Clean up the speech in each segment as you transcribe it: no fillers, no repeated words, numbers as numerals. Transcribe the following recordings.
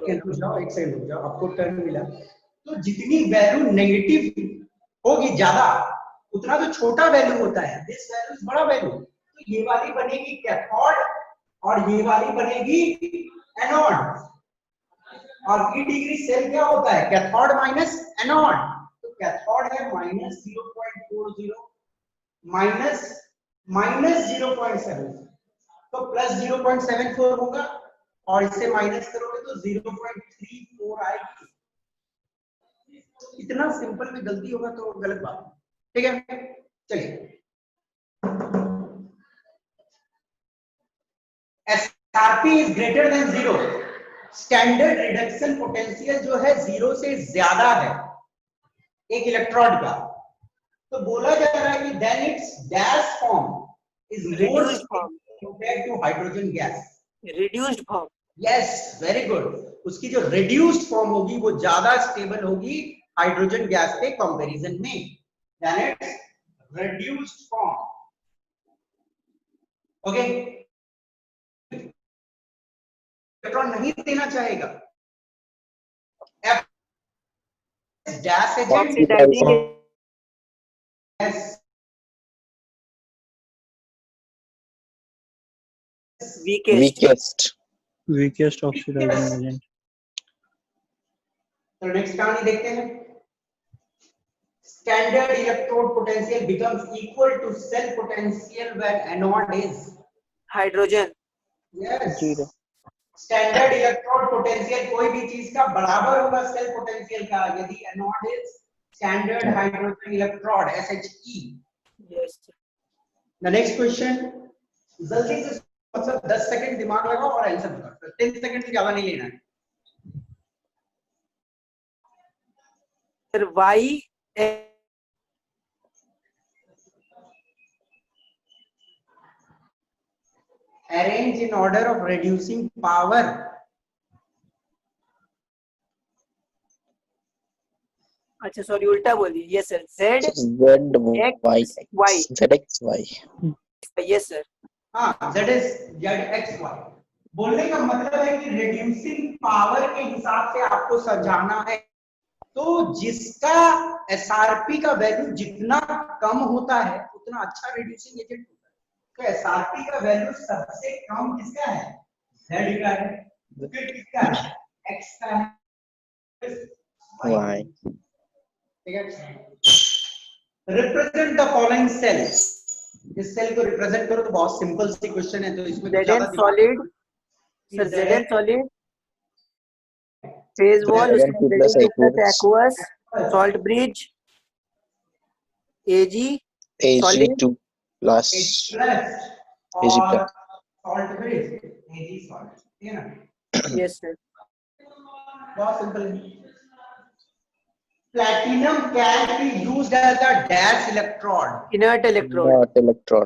रुक जाओ, एक सेकंड रुक जाओ, आपको टर्न मिला। तो जितनी वैल्यू नेगेटिव होगी ज्यादा, उतना तो छोटा वैल्यू होता है, दिस वैल्यू इज बड़ा वैल्यू। तो ये वाली बनेगी कैथोड और ये वाली बनेगी एनोड। और ई डिग्री सेल क्या होता है, कैथोड माइनस एनोड। तो कैथोड है माइनस 0.40 माइनस माइनस 0.7, तो प्लस 0.74 होगा, और इससे माइनस करोगे तो 0.34 आएगी। इतना सिंपल में गलती होगा तो गलत बात है, ठीक है। चलिए, SRP is greater than 0, standard reduction potential जो है 0 से ज्यादा है एक इलेक्ट्रोड का, तो बोला जा रहा है कि then it's gas form is more compared to hydrogen gas. Reduced form, yes, very good. उसकी जो रिड्यूस्ड फॉर्म होगी वो ज्यादा स्टेबल होगी हाइड्रोजन गैस के कंपैरिजन में, then it's reduced form. Okay, electron नहीं देना चाहेगा, gas agent, yes, weakest oxidizing agent. तो नेक्स्ट कहानी देखते हैं। Standard electrode potential becomes equal to cell potential when anode is hydrogen. Yes, standard electrode potential कोई भी चीज का बराबर होगा सेल पोटेंशियल का यदि anode is standard hydrogen electrode SHE। Yes. The next question, जल्दी से मतलब 10 सेकंड दिमाग लगाओ और आंसर बताओ, 10 सेकंड से ज्यादा नहीं लेना है। फिर Y arrange in order of reducing power। अच्छा सॉरी उल्टा बोल दिया। Yes sir, Z ZX Y। Yes sir. हाँ, ZXY। बोलने का मतलब है कि रिड्यूसिंग पावर के हिसाब से आपको समझाना है। तो जिसका SRP का वैल्यू जितना कम होता है उतना अच्छा रिड्यूसिंग एजेंट होता है। तो SRP का वैल्यू सबसे कम किसका है, Z का है, फिर किसका है, X का है, Y। ठीक है, रिप्रेजेंट द फॉलोइंग सेल्स। इस सेल को रिप्रेजेंट करो। तो बहुत सिंपल सी क्वेश्चन है, तो इसमें Zn solid sir, Zn solid phase wall, उसके plus aqueous, salt bridge, Ag solid Ag2 plus और सॉल्ट ब्रिज Ag सॉल्ट, ठीक है ना। यस सर, बहुत सिंपल है। Platinum can be used as a dash electrode, inert electrode. Not electrode.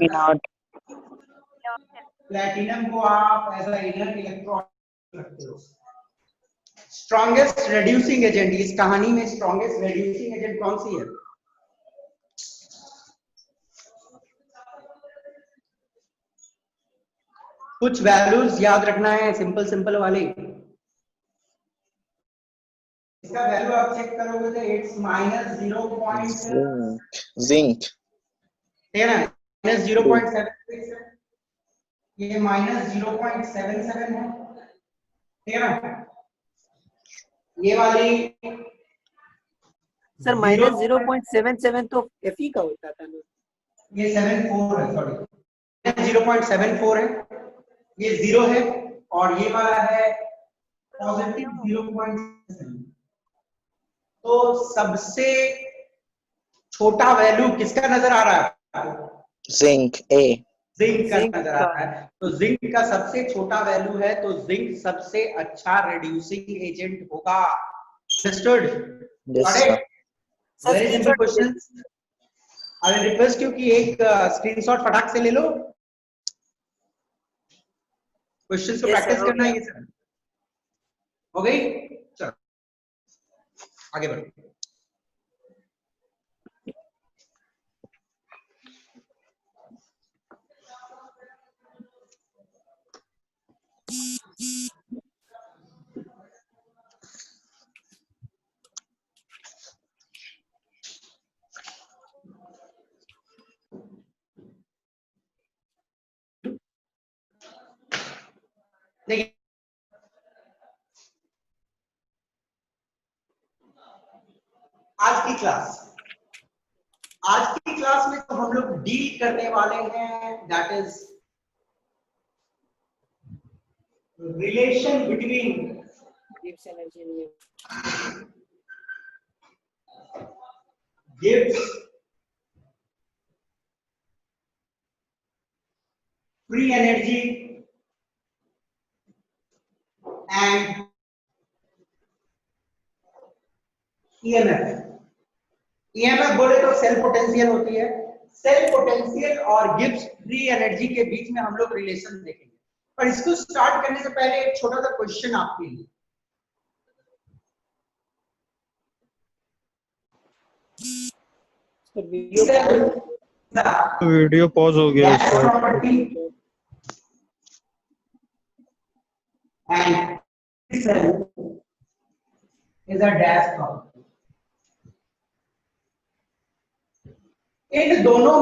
Platinum को आप as a inert electrode रखते हो। स्ट्रॉन्गेस्ट रिड्यूसिंग एजेंट, इस कहानी में स्ट्रॉन्गेस्ट रिड्यूसिंग एजेंट कौन सी है? कुछ वैल्यूज याद रखना है, सिंपल सिंपल वाले। इसका वैल्यू आप चेक करोगे तो इट्स माइनस 0. जिंक ठीक है ना, माइनस 0.76 है, ये माइनस 0.77 है, ठीक है ना। ये वाली सर माइनस 0.77 तो Fe का होता था ना, ये 74 है, सॉरी 0.74 है, ये 0 है, और ये वाला है पॉजिटिव 0.7। तो सबसे छोटा वैल्यू किसका नजर आ रहा है? Zinc A। जिंक का नजर आ रहा है। तो जिंक का सबसे छोटा वैल्यू है, तो जिंक सबसे अच्छा रिड्यूसिंग एजेंट होगा। Understood? Very simple questions. I will request you कि एक स्क्रीनशॉट फटाक से ले लो, क्वेश्चंस को प्रैक्टिस करना है। ये सर हो गई, चलो आगे बढ़ो। देखिए आज की क्लास में तो हम लोग डील करने वाले हैं that is relation between gives energy in gives free energy and EMF। EMF बोले तो सेल पोटेंशियल होती है। सेल पोटेंशियल और गिब्स फ्री एनर्जी के बीच में हम लोग रिलेशन देखेंगे, पर इसको स्टार्ट करने से पहले एक छोटा सा क्वेश्चन आपके लिए। वीडियो पॉज हो गया इसका। And cell is a dash property। इन दोनों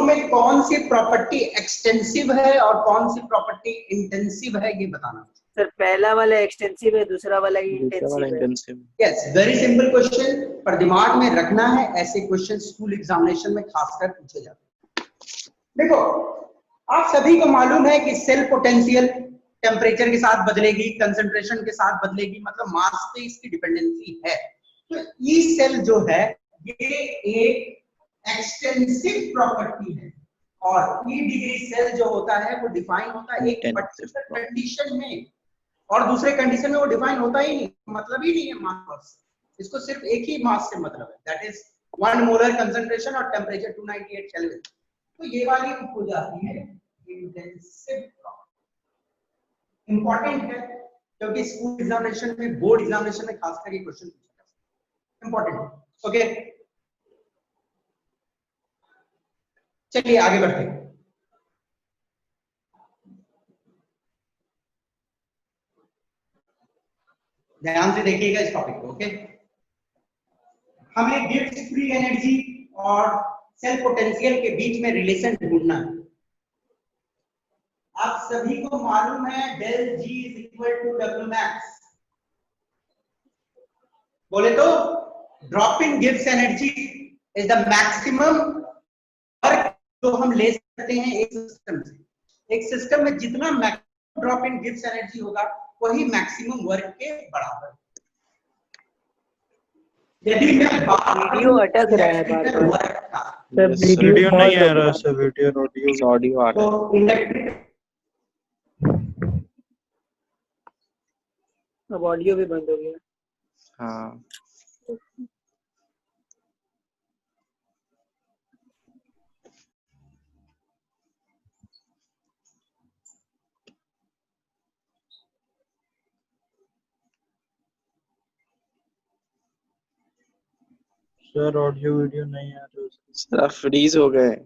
में कौन सी प्रॉपर्टी एक्सटेंसिव है और कौन सी प्रॉपर्टी इंटेंसिव है, ये बताना। सर पहला वाला एक्सटेंसिव है, दूसरा वाला दूसरा वाला इंटेंसिव है। Intensive. Yes, very simple question, पर दिमाग में रखना है, ऐसे क्वेश्चन स्कूल एग्जामिनेशन में खासकर पूछे जाते हैं। देखो, आप सभी को मालूम है कि सेल पोटेंशियल टेम्परेचर के साथ बदलेगी, कंसंट्रेशन के साथ बदलेगी, मतलब मास पे इसकी डिपेंडेंसी है। तो ई सेल जो है ये एक एक्सटेंसिव प्रॉपर्टी है, और ई डिग्री सेल जो होता है वो डिफाइन होता है एक पर्टिकुलर कंडीशन में, और दूसरे कंडीशन में वो डिफाइन होता ही नहीं, मतलब ही नहीं है मास। इसको सिर्फ एक ही मास से मतलब है, दैट इज 1 मोलर कंसंट्रेशन और टेम्परेचर 298 केल्विन। तो ये वाली हो जाती है इंटेंसिव प्रॉपर्टी। इंपॉर्टेंट है क्योंकि स्कूल एग्जामिनेशन में, बोर्ड एग्जामिनेशन में खासकर ये क्वेश्चन पूछा जाता है, इंपॉर्टेंट। ओके, चलिए आगे बढ़ते हैं। ध्यान से देखिएगा इस टॉपिक को। ओके, हमें गिब्स फ्री एनर्जी और सेल पोटेंशियल के बीच में रिलेशन ढूंढना है। आप सभी को मालूम है del G is equal to W max. बोले तो drop in Gibbs energy is the maximum work जो हम ले सकते हैं एक सिस्टम से। एक सिस्टम में जितना maximum drop in Gibbs energy होगा वही मैक्सिमम वर्क के बराबर। यदि मैं वीडियो अटक रहा है बार-बार। सर वीडियो नहीं आ रहा सर, वीडियो ऑडियो आ रहा है। तो इलेक्ट्रिक अब ऑडियो भी बंद हो गया। हाँ, सर ऑडियो वीडियो नहीं आ रहा। सर आप फ्रीज हो गए।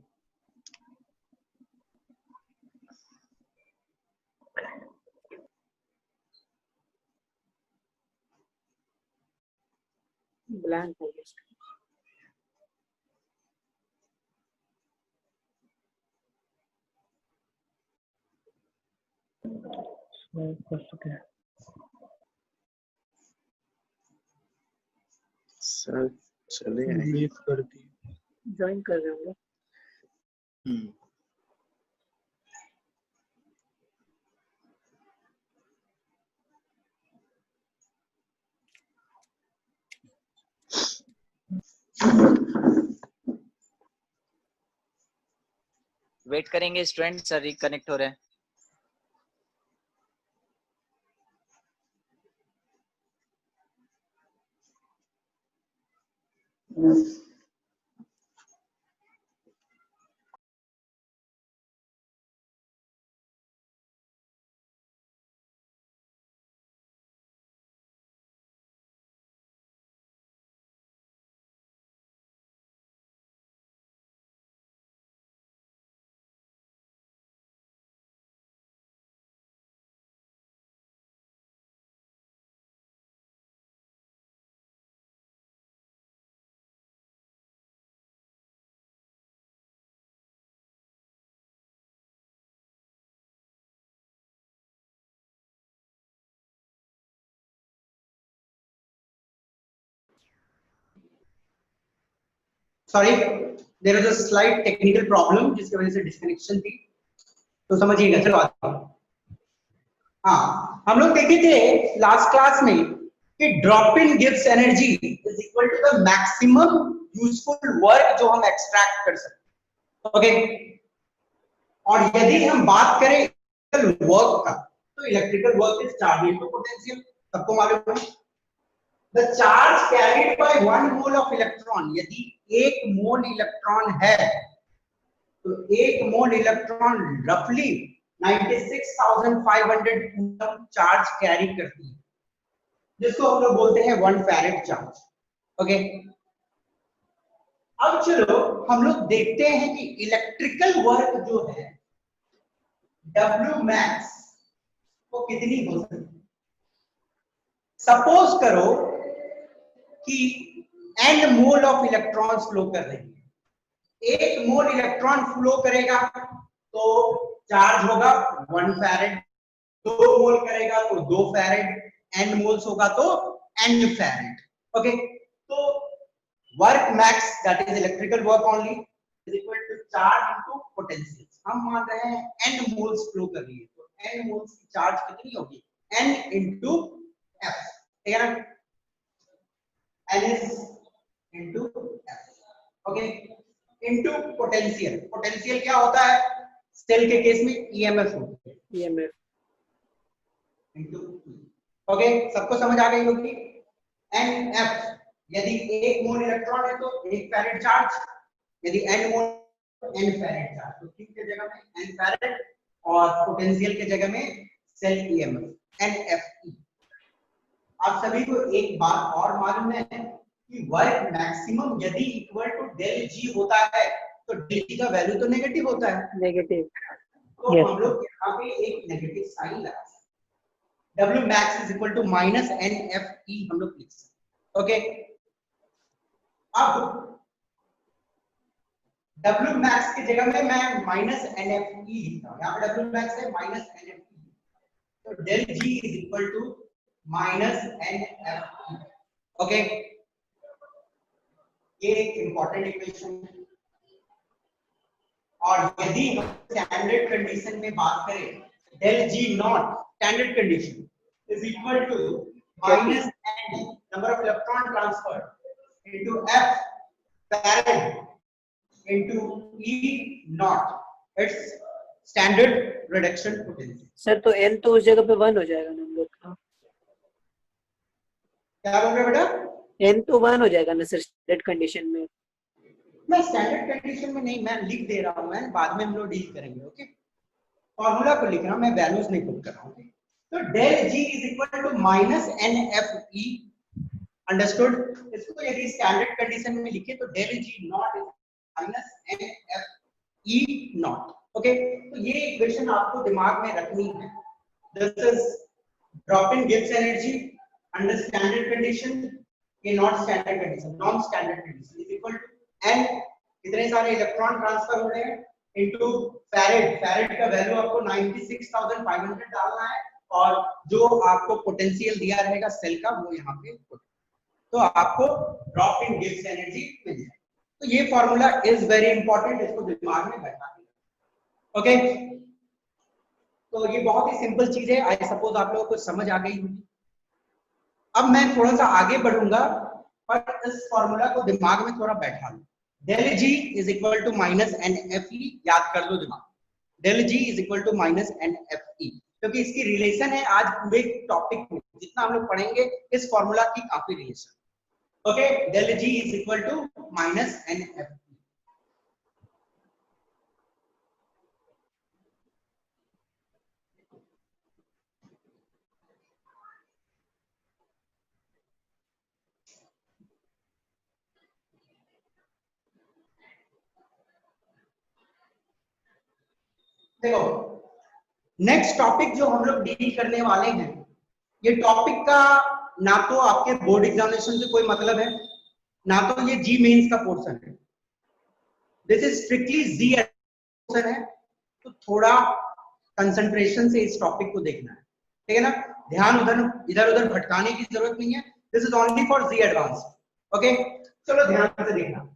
ब्लैंक हो गया। सर चले आए। लीव कर दी। ज्वाइन कर रहे होंगे। वेट करेंगे स्टूडेंट, सर रिकनेक्ट हो रहे हैं। Sorry, there is a slight technical problem जिसकी वजह से डिस्कनेक्शन थी, तो समझिएगा। चलो आगे। हाँ, हम लोग देखे थे लास्ट क्लास में कि drop in gives energy is equal to the maximum useful work जो हम एक्सट्रैक्ट कर सकते हैं। ओके, और यदि हम बात करें इलेक्ट्रिकल वर्क का, तो electrical work is charge into potential, सबको मालूम है। The charge carried by 1 mole of electron, यदि 1 मोल इलेक्ट्रॉन है तो 1 मोल इलेक्ट्रॉन रफली 96,500 कूलम चार्ज कैरी करती है, जिसको हम लोग बोलते हैं 1 फैरेड चार्ज। ओके, अब चलो हम लोग देखते हैं कि इलेक्ट्रिकल वर्क जो है W मैक्स वो कितनी हो सकती है। सपोज करो कि n mole of electrons flow कर रही है, 1 मोल इलेक्ट्रॉन फ्लो करेगा तो चार्ज होगा 1 फैरेड, 2 मोल करेगा तो 2 फैरेड, n मोल्स होगा तो n फैरेड। ओके, तो work max that is electrical work only is equal to charge into potential. हम मान रहे हैं n मोल्स फ्लो कर रही है, तो n मोल्स की चार्ज कितनी होगी, n इनटू f, ठीक है ना, n is into f। Okay, into potential, potential क्या होता है सेल के केस में, ईएमएफ होती है, EMF। इनटू। ओके, सबको समझ आ गई होगी। nf, यदि 1 मोल इलेक्ट्रॉन है तो 1 फैरेड चार्ज, यदि n मोल n फैरेड चार्ज, तो Q के जगह में n फैरेड और पोटेंशियल के जगह में सेल ईएमएफ NFE। आप सभी को एक बात और मालूम है कि वर्क मैक्सिमम यदि इक्वल टू डेल जी होता है तो डेल जी का वैल्यू तो नेगेटिव होता है, नेगेटिव। तो Yes. हम लोग यहाँ पे एक नेगेटिव साइन लगा सकते हैं। W max is equal to minus NFE हम लोग लिख सकते हैं। ओके, अब W max की जगह में मैं माइनस NFE लिखता हूँ, यहाँ पे W max है माइनस NFE, तो del G is equal to minus NFE। Okay, ये एक इंपॉर्टेंट इक्वेशन है। और यदि हम स्टैंडर्ड कंडीशन में बात करें, del G not standard condition is equal to minus n number of electron transfer into f farad into E not, it's standard reduction potential. Sir तो n तो उस जगह पे 1 हो जाएगा ना हम लोग का, क्या बोल रहे हो बेटा? n तो 1 हो जाएगा ना सर स्टैंडर्ड कंडीशन में। मैं स्टैंडर्ड कंडीशन में नहीं, मैं लिख दे रहा हूं, मैं बाद में हम लोग डील करेंगे। ओके, फॉर्मूला को लिख रहा हूं मैं, वैल्यूज नहीं पुट कर रहा हूं। तो del G is equal to minus NFE, understood. इसको यदि स्टैंडर्ड कंडीशन में लिखे तो del G nought is minus NFE nought. Okay, तो ये इक्वेशन आपको दिमाग में रखनी है। This is drop in gives energy under standard condition, ये not standard condition, non standard condition is equal to n, कितने सारे इलेक्ट्रॉन ट्रांसफर हो रहे हैं, इनटू फैरेड, फैरेड का वैल्यू आपको 96,500 डालना है, और जो आपको पोटेंशियल दिया रहेगा सेल का वो यहाँ पे तो आपको ड्रॉप इन गिव्स एनर्जी मिल जाएगी। तो ये फॉर्मूला इज वेरी इंपॉर्टेंट, इसको दिमाग में बैठा देना। ओके, तो ये बहुत ही सिंपल चीज है, आई सपोज आप लोगों को समझ आ गई होगी। अब मैं थोड़ा सा आगे बढ़ूंगा, पर इस फॉर्मूला को दिमाग में थोड़ा बैठा लो। Del G is equal to minus NFE, याद कर लो दिमाग, del G is equal to minus NFE, क्योंकि इसकी रिलेशन है आज पूरे टॉपिक में, जितना हम लोग पढ़ेंगे इस फॉर्मूला की काफी relation. Okay, del G is equal to minus NFE। देखो, नेक्स्ट टॉपिक जो हम लोग डील करने वाले हैं, ये टॉपिक का ना तो आपके बोर्ड एग्जामिनेशन से कोई मतलब है, ना तो ये जी मेंस का पोर्शन है, this is strictly JEE portion है। तो थोड़ा कंसंट्रेशन से इस टॉपिक को देखना है, ठीक है ना, ध्यान इधर उधर भटकाने की जरूरत नहीं है, this is only for JEE advance. Okay, चलो ध्यान से देखना।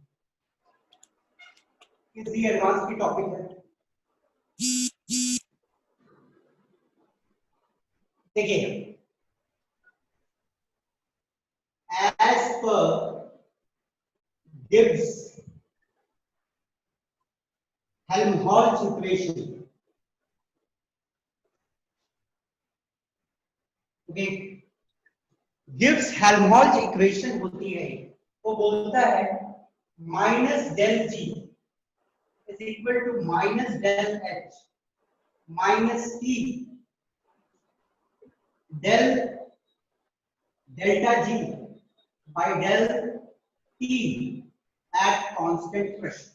इजी एडवांस की टॉपिक है। देखिए, as per Gibbs Helmholtz equation, okay, Gibbs Helmholtz equation होती है, वो बोलता है minus del G is equal to minus del H minus T del delta G by del T at constant pressure.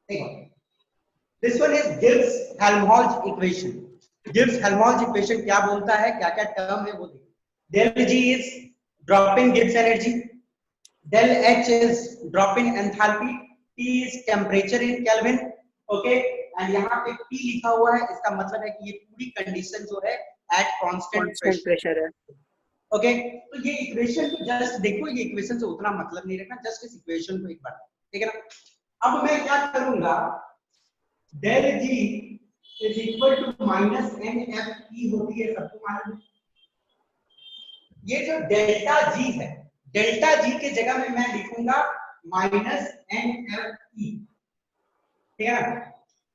देखो, this one is Gibbs Helmholtz equation. Gibbs Helmholtz equation क्या बोलता है, क्या क्या टर्म है वो देखो। Del G is drop in Gibbs energy, del H is drop in enthalpy, T is temperature in Kelvin, okay, and यहाँ पे P लिखा हुआ है, इसका मतलब है कि ये पूरी कंडीशन जो है at constant pressure है। okay, तो ये इक्वेशन को जस्ट देखो, ये इक्वेशन से उतना मतलब नहीं रखना, जस्ट इस इक्वेशन को एक बार, ठीक है ना। अब मैं क्या करूंगा, del G is equal to minus NFE होती है, सबको मालूम है। ये जो डेल्टा जी है, डेल्टा जी के जगह में मैं लिखूंगा माइनस NFE, ठीक है ना।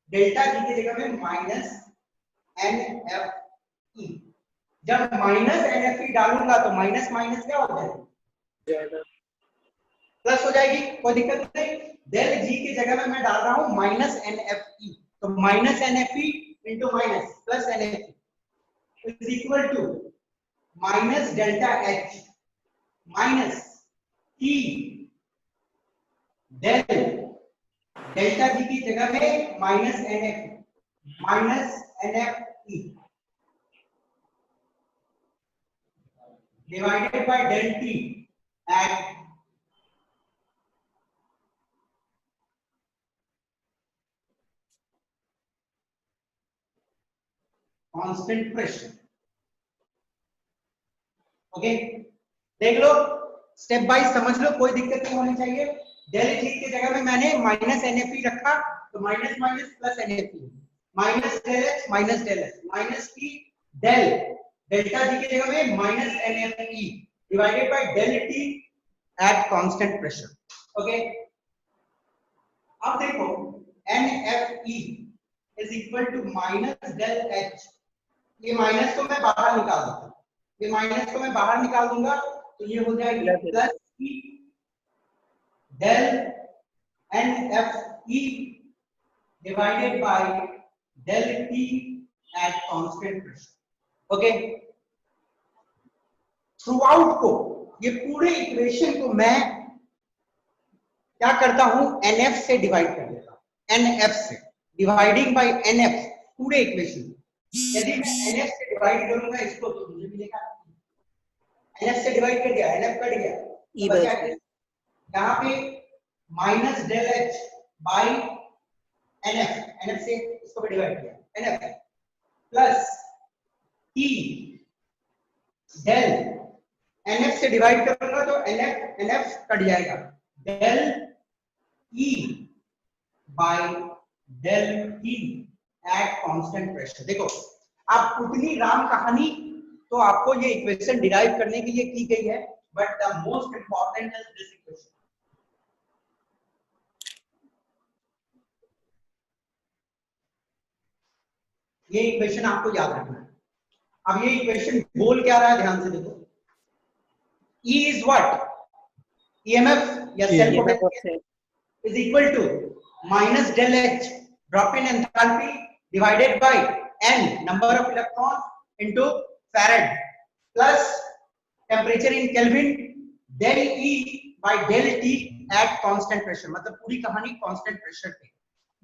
डेल्टा जी के जगह में माइनस NFE। जब माइनस NFE डालूंगा तो माइनस माइनस क्या हो जाएगा, प्लस हो जाएगी, कोई दिक्कत नहीं। डेल जी की जगह में मैं डाल रहा हूं माइनस NFE, तो minus NFE into minus plus NFE is equal to minus delta H minus T del delta G की जगह में minus NFE divided by del T at constant pressure. Okay, देख लो, स्टेप बाय समझ लो, कोई दिक्कत नहीं होनी चाहिए। डेल जी की जगह में मैंने माइनस NFE रखा, तो minus minus plus NFE, minus del H minus T del delta G की जगह में minus NFE divided by del T at constant pressure. Okay, अब देखो NFE is equal to minus del H, ये माइनस को मैं बाहर निकाल दूंगा, ये माइनस को मैं बाहर निकाल दूंगा, तो ये हो जाएगी plus E del NFE divided by del T at constant pressure. Okay, throughout को, ये पूरे इक्वेशन को मैं क्या करता हूं, NF से डिवाइड कर देता हूं, NF से डिवाइडिंग बाय NF पूरे इक्वेशन। यदि मैं NF से डिवाइड करूंगा इसको, तो मुझे मिलेगा NF से डिवाइड कर दिया, NF कट गया, तो बचा क्या, यहाँ पे minus del H by NF से इसको भी डिवाइड किया, NF plus T del NF से डिवाइड करूंगा तो NF कट जाएगा, del E by del T at constant pressure. देखो, आप उतनी राम कहानी तो आपको ये इक्वेशन डिराइव करने के लिए की गई है, but the most important is this equation. ये इक्वेशन आपको याद रखना है। अब ये इक्वेशन बोल क्या रहा है, ध्यान से देखो। E is what? EMF या self potential is equal to minus del H drop in enthalpy divided by N number of electrons into Farad plus temperature in Kelvin del E by del T at constant pressure। मतलब पूरी कहानी constant pressure पे।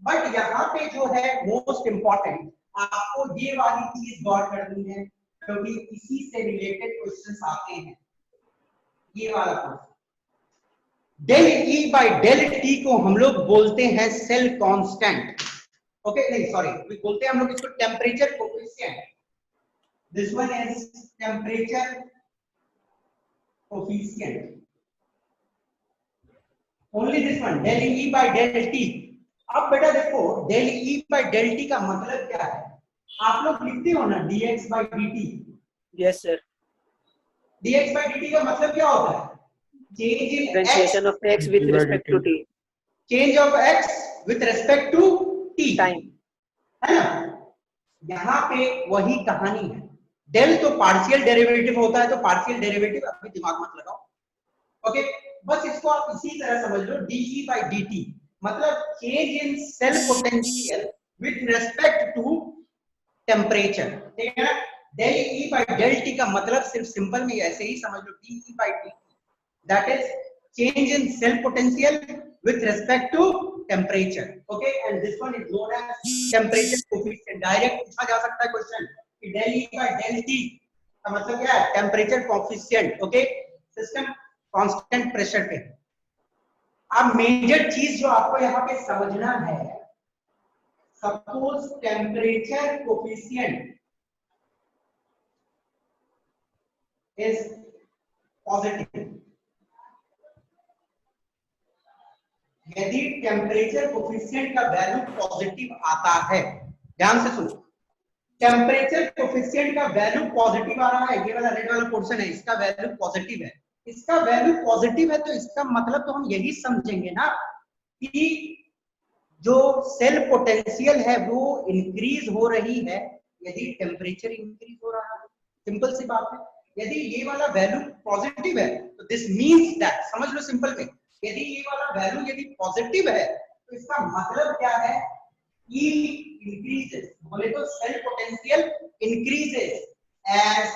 But यहाँ पे जो है most important, आपको ये वाली चीज गौर करनी है, क्योंकि इसी से रिलेटेड क्वेश्चंस आते हैं। ये वाला question, del E by del T को हम लोग बोलते हैं सेल कांस्टेंट। ओके, नहीं सॉरी, बोलते हैं हम लोग इसको temperature coefficient. This one is temperature coefficient, only this one, del E by del T अब बेटा देखो del E by del T का मतलब क्या है, आप लोग लिखते हो ना dx by dt। Yes, sir. dx by dt का मतलब क्या होता है, change in Differentiation of x with respect to t. Change of x with respect to t, Time. है ना। यहाँ पे वही कहानी है, डेल तो पार्शियल डेरिवेटिव होता है, तो पार्शियल डेरिवेटिव अभी दिमाग मत लगाओ, ओके। बस इसको आप इसी तरह समझ लो, dE बाई dt मतलब change in cell potential with respect to temperature, ठीक है ना। Del E by del T का मतलब सिर्फ सिंपल में ऐसे ही समझ लो, dE by dt that is change in cell potential with respect to temperature, okay, and this one is known as temperature coefficient। Direct पूछा जा सकता है क्वेश्चन कि del E by del T का मतलब क्या है, temperature coefficient, okay, system constant pressure पे। अब मेजर चीज जो आपको यहाँ पे समझना है, suppose temperature coefficient is positive, यदि टेम्परेचर कोएफिशिएंट का वैल्यू पॉजिटिव आता है, ध्यान से सुनो, टेम्परेचर कोएफिशिएंट का वैल्यू पॉजिटिव आ रहा है, ये वाला रेड वाला पोर्शन है, इसका वैल्यू पॉजिटिव है, इसका वैल्यू पॉजिटिव है, तो इसका मतलब तो हम यही समझेंगे ना कि जो सेल पोटेंशियल है वो इंक्रीज हो रही है यदि टेम्परेचर इंक्रीज हो रहा है, सिंपल सी बात है। यदि ये वाला वैल्यू पॉजिटिव है तो दिस मींस दैट, समझ लो सिंपल में, यदि ये वाला वैल्यू यदि पॉजिटिव है तो इसका मतलब क्या है, E increases, बोले तो cell potential increases as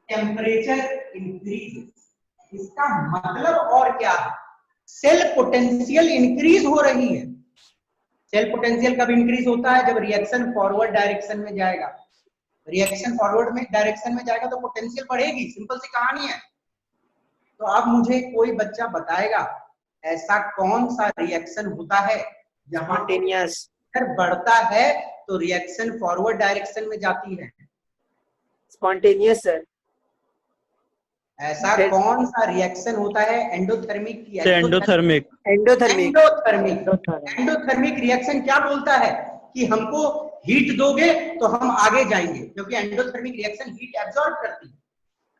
temperature increases। इसका मतलब और क्या है, सेल पोटेंशियल इंक्रीज हो रही है। सेल पोटेंशियल कब इंक्रीज होता है, जब रिएक्शन फॉरवर्ड डायरेक्शन में जाएगा, रिएक्शन फॉरवर्ड में डायरेक्शन में जाएगा तो पोटेंशियल बढ़ेगी, सिंपल सी कहानी है। तो अब मुझे कोई बच्चा बताएगा ऐसा कौन सा रिएक्शन होता है जहां टेम्परेचर बढ़ता है तो रिएक्शन फॉरवर्ड डायरेक्शन में जाती है, Spontaneous, sir. ऐसा कौन सा रिएक्शन होता है, एंडोथर्मिक की एंडोथर्मिक Endothermic. एंडोथर्मिक रिएक्शन क्या बोलता है कि हमको हीट दोगे तो हम आगे जाएंगे, क्योंकि एंडोथर्मिक रिएक्शन हीट एब्जॉर्ब करती है।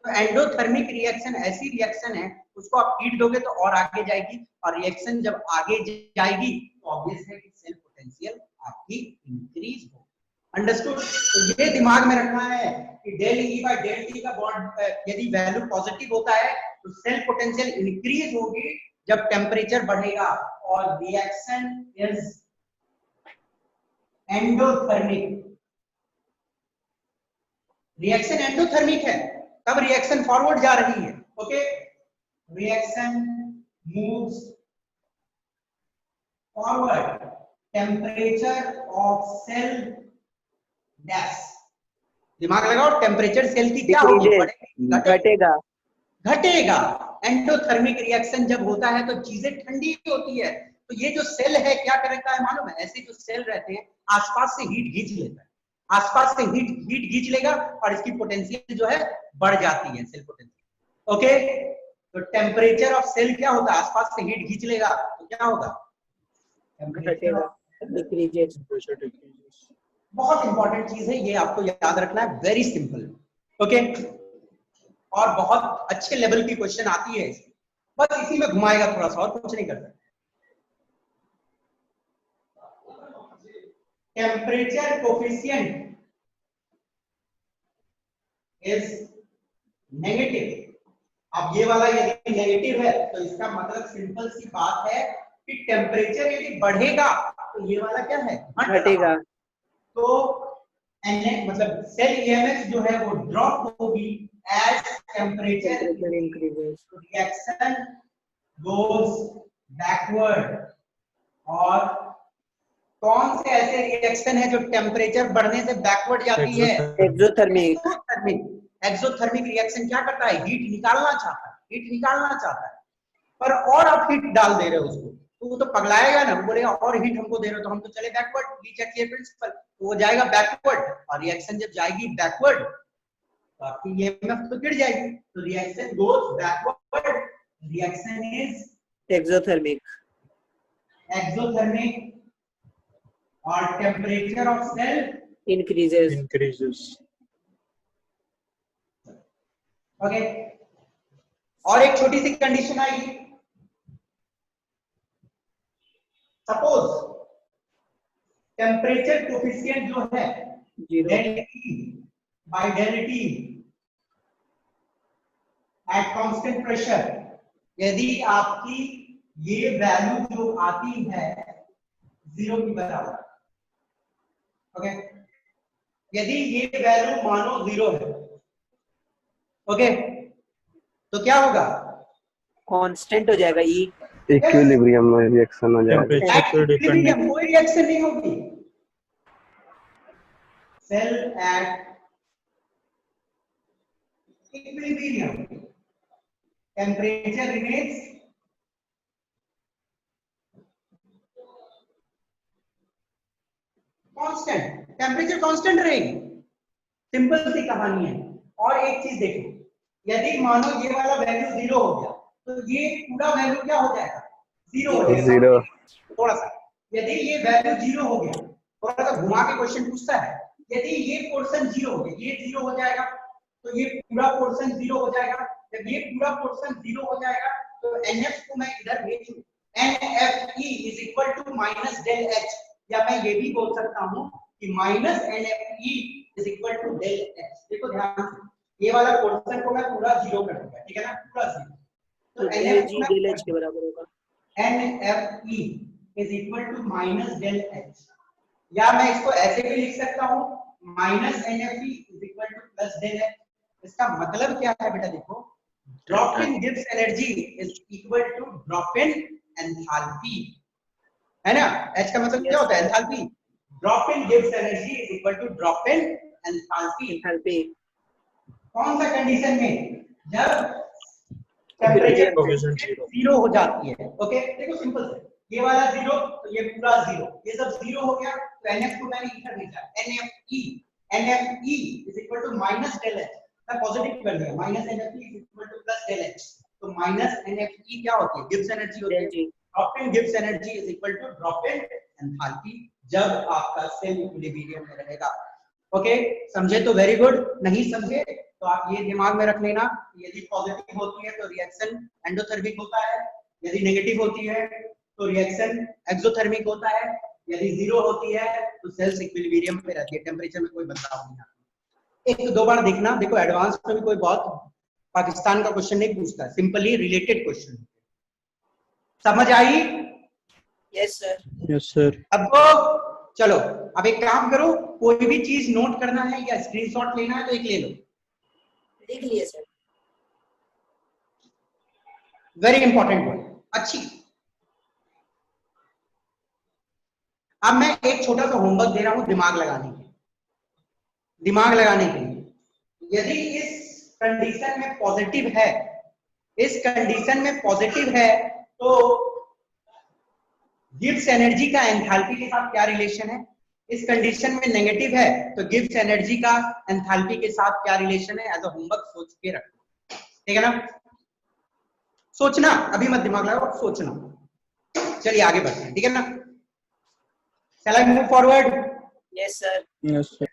तो एंडोथर्मिक रिएक्शन ऐसी रिएक्शन है, उसको आप हीट दोगे तो और आगे जाएगी, और रिएक्शन जब आगे जाएगी तो ऑब्वियस है कि सेल पोटेंशियल आपकी इंक्रीज हो। अंडरस्टूड? तो ये दिमाग में रखना है कि del E by del T का बॉन्ड यदि वैल्यू पॉजिटिव होता है तो सेल पोटेंशियल इंक्रीज होगी जब टेम्परेचर बढ़ेगा, और reaction is endothermic. Reaction endothermic है तब रिएक्शन फॉरवर्ड जा रही है, okay. Reaction moves forward, temperature of cell dash, दिमाग लगाओ, टेम्परेचर सेल की क्या होगी, घटेगा। घटेगा। एंडोथर्मिक रिएक्शन जब होता है तो चीजें ठंडी होती है, तो ये जो सेल है क्या करता है मालूम है, ऐसे जो सेल रहते हैं आसपास से हीट खींच लेता है, आसपास से हीट खींच लेगा और इसकी पोटेंशियल जो है बढ़ जाती है, सेल पोटेंशियल, ओके। तो टेम्परेचर ऑफ सेल क्या होता है, आसपास से हीट खींच लेगा तो क्या होगा, बहुत इंपॉर्टेंट चीज है ये, आपको याद रखना है, वेरी सिंपल, ओके। और बहुत अच्छे लेवल की क्वेश्चन आती है, बस इसी में घुमाएगा थोड़ा सा, और कुछ नहीं करता। Temperature coefficient is negative. अब ये वाला यदि नेगेटिव है तो इसका मतलब सिंपल सी बात है कि टेम्परेचर यदि बढ़ेगा तो ये वाला क्या है, घटेगा। तो मतलब सेल ईएमएफ जो है वो ड्रॉप होगी as temperature increases, reaction goes backward. और कौन से ऐसे रिएक्शन है जो टेम्परेचर बढ़ने से बैकवर्ड जाती है, एक्सोथर्मिक। एक्सोथर्मिक रिएक्शन क्या करता है, हीट निकालना चाहता है, हीट निकालना चाहता है, पर और आप हीट डाल दे रहे हो उसको, तो वो तो पगलाएगा ना, वो बोलेगा और हीट हमको दे रहे हो तो हम तो चले बैकवर्ड, लीच एक्ट प्रिंसिपल, तो वो जाएगा बैकवर्ड, और रिएक्शन जब जाएगी बैकवर्ड तो आपकी ईएमएफ तो गिर जाएगी, तो reaction goes backward, reaction is exothermic. Exothermic और temperature of cell increases. Increases. Okay. और एक छोटी सी कंडीशन आएगी, सपोज टेम्परेचर कोफिशिएंट जो है Zero. del E by del T at constant pressure, यदि आपकी ये वैल्यू जो आती है 0 के बराबर, ओके, यदि ये वैल्यू मानो 0 है, ओके, तो क्या होगा? Constant हो जाएगा E. इक्विलिब्रियम में रिएक्शन हो जाएगा। Temperature पे depending. कोई रिएक्शन नहीं होगी। Cell at equilibrium, temperature remains constant, temperature constant रहेगी। सिंपल सी कहानी है। और एक चीज देखो, यदि मानो ये वाला वैल्यू 0 हो गया तो ये पूरा वैल्यू क्या हो जाएगा? 0 हो जाएगा। 0। थोड़ा सा, यदि ये वैल्यू 0 हो गया, थोड़ा सा घुमा के क्वेश्चन पूछता है, यदि ये पोर्शन 0 हो गया, ये 0 हो जाएगा, तो ये पूरा पोर्शन 0 हो जाएगा। जब ये पूरा पोर्शन 0 हो जाएगा तो NF को मैं इधर भेजूं, NFE is equal to minus del H, या मैं ये भी बोल सकता हूं कि माइनस NFE is equal to del H। देखो ध्यान से, ये वाला पोर्शन को मैं पूरा 0 कर दूंगा, ठीक है ना, पूरा 0। तो del G del H के बराबर होगा। NFE is equal to minus del H, या मैं इसको ऐसे भी लिख सकता हूँ minus NFE is equal to plus del H। इसका मतलब क्या है बेटा? देखो, drop in Gibbs energy is equal to drop in enthalpy, है ना? H का मतलब क्या होता है? Enthalpy. drop in Gibbs energy is equal to drop in enthalpy। Enthalpy. कौन सा कंडीशन में? जब टेम्परेचर कोफिशिएंट 0 हो जाती है। ओके, देखो सिंपल है, ये वाला 0 तो ये पूरा 0, ये सब 0 हो गया तो NF को मैंने इधर भेजा, NFE is equal to minus del H, मैं पॉजिटिव कर दिया, minus NFE is equal to plus del H। तो माइनस NFE क्या होती है? गिब्स एनर्जी होती है। Drop in Gibbs energy is equal to drop in enthalpy, जब आपका सेल इक्विलिब्रियम में रहेगा। ओके, समझे तो वेरी गुड, नहीं समझे तो आप ये दिमाग में रख लेना, यदि पॉजिटिव होती है तो रिएक्शन एंडोथर्मिक होता है, यदि नेगेटिव होती है तो रिएक्शन एक्सोथर्मिक होता है, यदि 0 होती है तो सेल्स इक्विलिब्रियम पे रहती है, टेम्परेचर में कोई बदलाव नहीं आता। एक दो बार देखना, देखो एडवांस में भी कोई बहुत पाकिस्तान का क्वेश्चन नहीं पूछता, सिंपली रिलेटेड क्वेश्चन। समझ आई? Yes sir. Yes sir. अब तो चलो, अब एक काम करो, कोई भी चीज नोट करना है या स्क्रीनशॉट लेना है तो एक ले लो। लिख लिए सर। वेरी इंपॉर्टेंट वन, अच्छी। अब मैं एक छोटा सा होमवर्क दे रहा हूं दिमाग लगाने के लिए। यदि इस कंडीशन में पॉजिटिव है, इस कंडीशन में पॉजिटिव है तो गिब्स एनर्जी का एंथैल्पी के साथ क्या रिलेशन है? इस कंडीशन में नेगेटिव है तो गिब्स एनर्जी का एंथैल्पी के साथ क्या रिलेशन है? एज अ होमवर्क सोच के रखो, ठीक है ना? सोचना, अभी मत दिमाग लगाओ, सोचना। चलिए आगे बढ़ते हैं, ठीक है ना? Shall I move forward? Yes sir. Yes sir.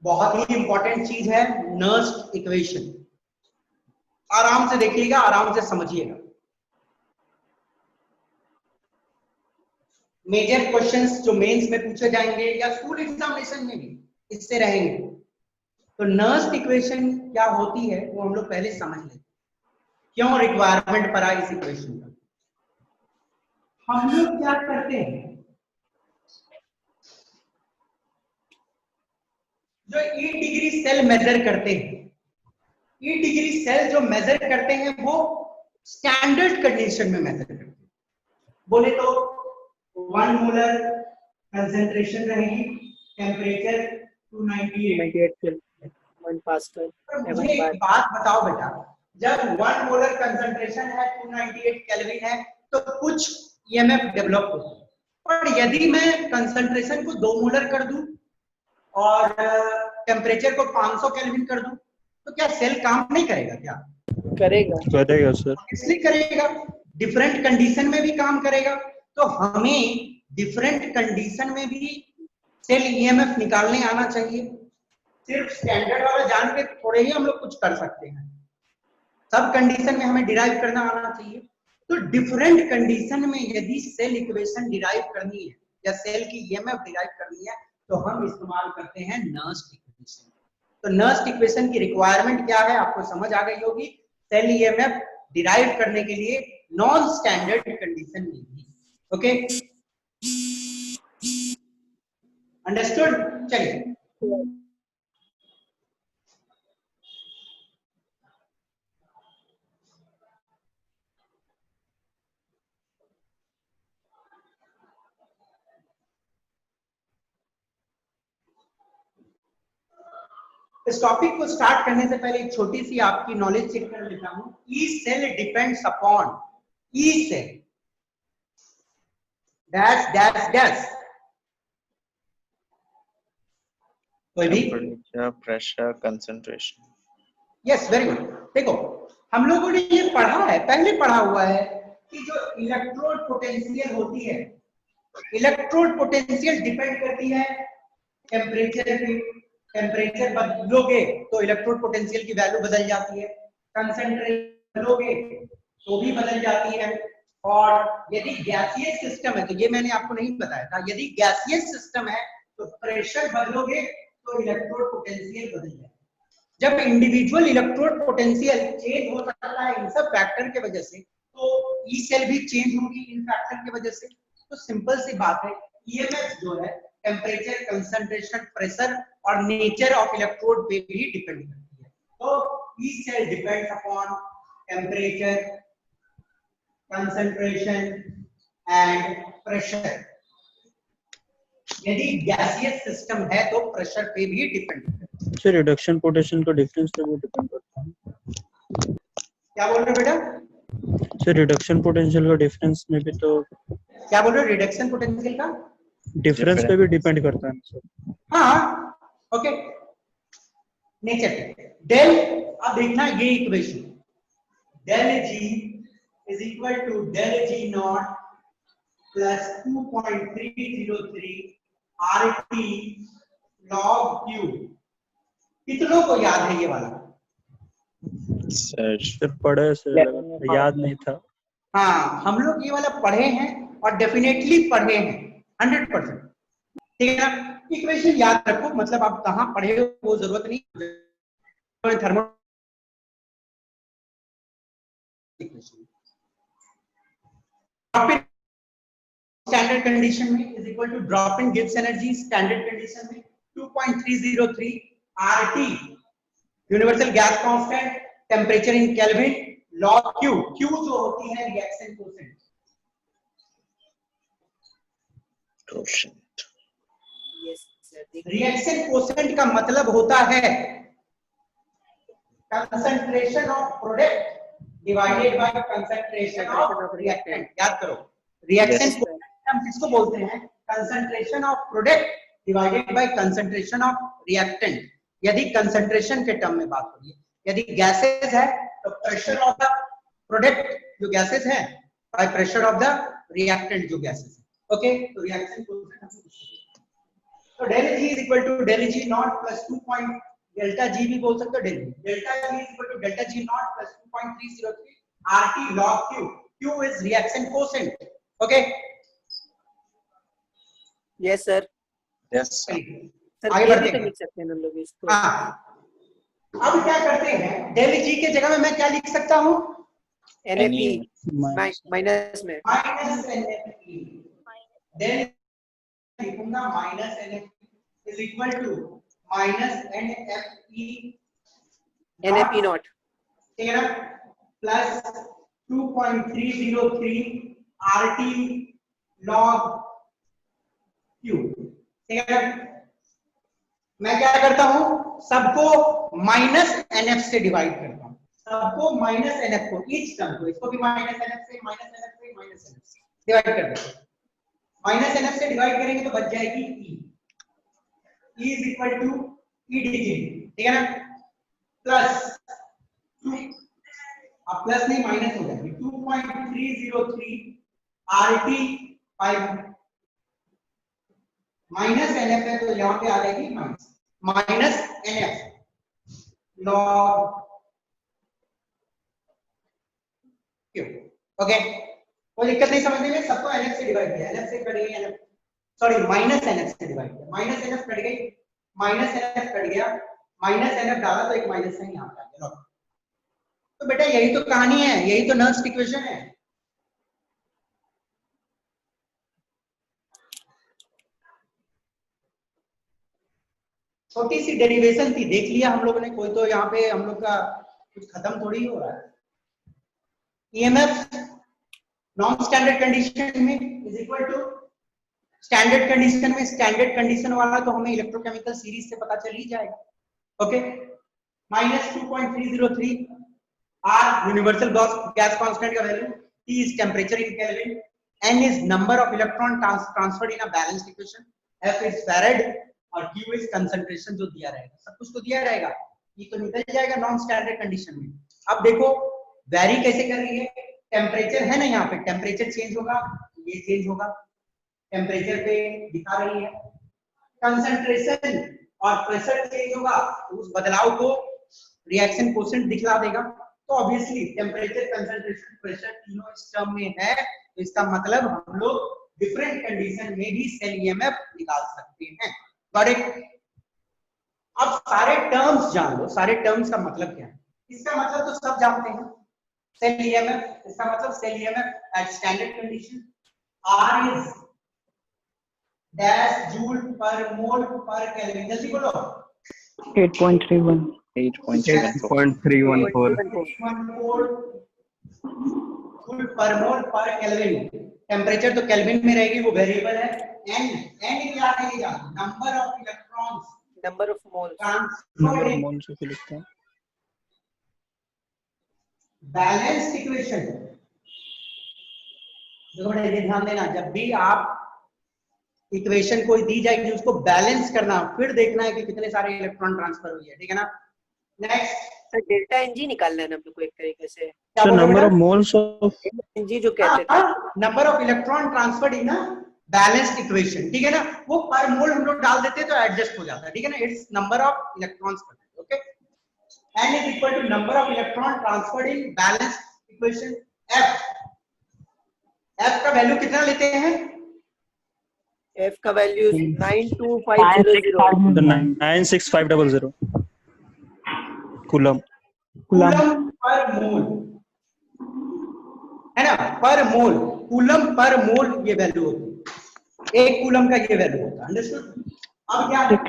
बहुत ही इंपॉर्टेंट चीज है नर्स्ट इक्वेशन। आराम से देखिएगा, आराम से समझिएगा। मेजर क्वेश्चंस जो मेंस में पूछे जाएंगे या स्कूल एग्जामिनेशन में भी इससे रहेंगे। तो नर्स्ट इक्वेशन क्या होती है वो हम लोग पहले समझ लेते, क्यों रिक्वायरमेंट पड़ा इस इक्वेशन का। हम लोग क्या करते हैं, जो ई डिग्री सेल मेजर करते हैं, ई डिग्री सेल जो मेजर करते हैं वो स्टैंडर्ड कंडीशन में मेजर करते हैं। बोले तो 1 मोलर कंसंट्रेशन रहेगी, टेम्परेचर 298 1 पास्कल मुझे एक बात बताओ बेटा, जब 1 मोलर कंसंट्रेशन है 298 केल्विन है तो कुछ ईएमएफ डेवलप होता है, पर यदि मैं कंसंट्रेशन को 2 मोलर कर दूं और टेम्परेचर को 500 केल्विन कर दूं तो क्या सेल काम नहीं करेगा? क्या करेगा सर। इसलिए करेगा, डिफरेंट कंडीशन में भी काम करेगा। तो हमें डिफरेंट कंडीशन में भी सेल ईएमएफ निकालने आना चाहिए। सिर्फ स्टैंडर्ड वाला जान के थोड़े ही हम लोग कुछ कर सकते हैं, सब कंडीशन में हमें डिराइव करना आना चाहिए। तो डिफरेंट कंडीशन में यदि सेल इक्वेशन डिराइव करनी है या सेल की ईएमएफ डिराइव करनी है तो हम इस्तेमाल करते हैं नर्स्ट इक्वेशन। तो नर्स्ट इक्वेशन की रिक्वायरमेंट क्या है आपको समझ आ गई होगी, सेल ईएमएफ डिराइव करने के लिए नॉन स्टैंडर्ड कंडीशन में भी। Okay, understood? चलिए इस टॉपिक को स्टार्ट करने से पहले एक छोटी सी आपकी नॉलेज चेक कर लेता हूं। E cell depends upon, E cell dash dash dash, कोई भी? Temperature, pressure, concentration. Yes, very good. देखो हम लोगों ने ये पढ़ा है, पहले पढ़ा हुआ है कि जो इलेक्ट्रोड पोटेंशियल होती है, इलेक्ट्रोड पोटेंशियल डिपेंड करती है टेम्परेचर पे। टेम्परेचर बदलोगे तो इलेक्ट्रोड पोटेंशियल की वैल्यू बदल जाती है, कंसंट्रेशन बदलोगे तो भी बदल जाती है। और यदि गैसियस सिस्टम है, तो ये मैंने आपको नहीं बताया था, यदि गैसियस सिस्टम है तो प्रेशर बदलोगे तो इलेक्ट्रोड पोटेंशियल बदल जाएगा। जब इंडिविजुअल इलेक्ट्रोड पोटेंशियल चेंज हो सकता है इन सब फैक्टर के वजह से, तो ई सेल भी चेंज होगी इन फैक्टर के वजह से। तो सिंपल सी बात है, ईएमएफ जो है टेम्परेचर, कंसंट्रेशन, प्रेशर और नेचर ऑफ इलेक्ट्रोड पे भी डिपेंड करती है। तो E cell depends upon temperature, concentration and pressure. यदि गैसियस सिस्टम है तो प्रेशर पे भी डिपेंड करता है। सर रिडक्शन पोटेंशियल का डिफरेंस पे भी डिपेंड करता है। क्या बोल रहे हो बेटा? सर रिडक्शन पोटेंशियल का डिफरेंस में भी तो, क्या बोल रहे हो? रिडक्शन पोटेंशियल का डिफरेंस पे भी डिपेंड करता है सर। हाँ, ओके, नेचर पे। डेल, अब देखना ये equation, del G is equal to del G not plus 2.303 RT log Q। कितनों को याद है ये वाला? सर पढ़ा है सर, याद नहीं था। हाँ, हम लोग ये वाला पढ़े हैं और डेफिनेटली पढ़े हैं 100%। ठीक है ना? इक्वेशन याद रखो, मतलब आप कहाँ पढ़े हो वो जरूरत नहीं। थर्मो स्टैंडर्ड कंडीशन में is equal to drop in gives energy, standard condition में 2.303 RT universal gas constant, temperature in kelvin, log Q, Q जो होती है रिएक्शन कोएफिशिएंट। रिएक्शन कोएफिशिएंट का मतलब होता है concentration of product divided by concentration of reactant. याद करो, रिएक्शन कोएफिशिएंट हम किसको बोलते हैं? Concentration of product divided by concentration of reactant. यदि कंसंट्रेशन के टर्म में बात हो रही है, यदि गैसेस है तो प्रेशर ऑफ द प्रोडक्ट जो गैसेस है by pressure of the reactant जो गैसेस है। ओके, तो रिएक्शन कोएफिशिएंट, तो del G is equal to del G not plus 2 point delta G भी बोल सकते हो, delta G is equal to delta G not plus 2.303 RT log Q। Q is reaction quotient। Okay, yes sir. Yes sir आगे बढ़ते हैं। लिख सकते हैं हम लोग इसको। हाँ, अब क्या करते हैं, डेल जी के जगह में मैं क्या लिख सकता हूँ? NFE माइनस में माइनस NFE। डेल लिखूंगा minus NFE is equal to minus NFE NFE naught ठीक है ना, प्लस 2.303 RT log Q ठीक है ना। मैं क्या करता हूं, सबको माइनस NF से डिवाइड करता हूं, सबको माइनस NF को, ईच टर्म को, इसको भी माइनस NF से, माइनस NF से, माइनस NF से डिवाइड कर देते हैं। माइनस NF से डिवाइड करेंगे तो बच जाएगी E is equal to E digit ठीक है ना, प्लस अब प्लस नहीं माइनस हो जाएगी 2.303 RT 5 माइनस NF है तो यहां पे आ जाएगी minus NF log Q okay. कोई दिक्कत नहीं समझने में, सबको NF से डिवाइड किया, NF से कट गई NF, सॉरी माइनस NF से डिवाइड किया, माइनस NF कट गई, माइनस NF कट गया, माइनस NF डाला तो एक माइनस साइन यहां पे आ गया। तो बेटा यही तो कहानी है, यही तो नर्स्ट इक्वेशन है। छोटी सी डेरिवेशन थी, देख लिया हम लोगों ने, कोई तो यहाँ पे हम लोग का कुछ खत्म थोड़ी हो रहा है। EMF नॉन स्टैंडर्ड कंडीशन में is equal to standard condition में, स्टैंडर्ड कंडीशन वाला तो हमें इलेक्ट्रोकेमिकल सीरीज से पता चल ही जाएगा। Okay, minus 2.303 R universal gas constant का value, T is temperature in kelvin, N is number of electron transferred in a balanced equation, F is Faraday और Q इज कंसंट्रेशन जो दिया रहेगा, सब कुछ तो दिया रहेगा, ये तो निकल जाएगा नॉन स्टैंडर्ड कंडीशन में। अब देखो वैरी कैसे कर रही है, टेम्परेचर है ना, यहाँ पे टेम्परेचर चेंज होगा, ये चेंज होगा, टेम्परेचर पे दिखा रही है, कंसंट्रेशन और प्रेशर चेंज होगा तो उस बदलाव को रिएक्शन कोएफिशिएंट दिखला देगा। तो ऑब्वियसली टेम्परेचर, कंसंट्रेशन, प्रेशर तीनों इस टर्म में है, तो इसका मतलब हम लोग डिफरेंट कंडीशन में भी सेल ईएमएफ निकाल सकते हैं। Got it? अब सारे टर्म्स जान लो, सारे टर्म्स का मतलब क्या है। इसका मतलब तो सब जानते हैं, सेल ईएमएफ, इसका मतलब cell EMF at standard condition R is dash joule per mole पर केल्विन। जल्दी बोलो 8.31 जूल पर मोल पर केल्विन। टेम्परेचर तो केल्विन में रहेगी, वो वेरिएबल है। n क्या रहेगा, number of electrons, number of moles, number of moles को लिखते हैं। बैलेंस्ड इक्वेशन, देखो बेटा ये ध्यान देना, जब भी आप इक्वेशन कोई दी जाएगी उसको बैलेंस करना, फिर देखना है कि कितने सारे इलेक्ट्रॉन ट्रांसफर हुई है, ठीक है ना। नेक्स्ट सर डेल्टा एनजी निकालना है ना हम लोग को एक तरीके से, so number of moles of एनजी जो कहते थे, number of electron transferred in balanced equation, ठीक है ना, वो पर मोल हम लोग डाल देते हैं तो एडजस्ट हो जाता है, ठीक है ना। It's number of electrons, okay. n is equal to number of electron transferred in balanced equation F। F का वैल्यू कितना लेते हैं, F का वैल्यू 92500, 96500 कूलम कूलम पर मोल, है ना, पर मोल, कूलम पर मोल ये वैल्यू होती है, एक कूलम का ये वैल्यू होता है, अंडरस्टूड। अब क्या है, जो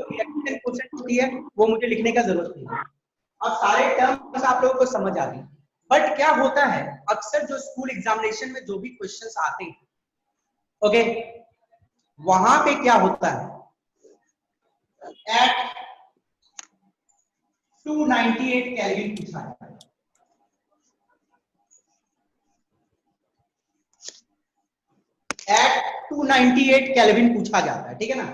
रिएक्शन कोएफिशिएंट होती है वो मुझे लिखने का जरूरत नहीं है, अब सारे टर्म्स आप लोगों को समझ आ गई। बट क्या होता है, अक्सर जो स्कूल एग्जामिनेशन में जो भी क्वेश्चंस आते हैं, ओके, वहां पे क्या होता है, एट 298 केल्विन पूछा जाता है, एट 298 केल्विन पूछा जाता है, ठीक है ना।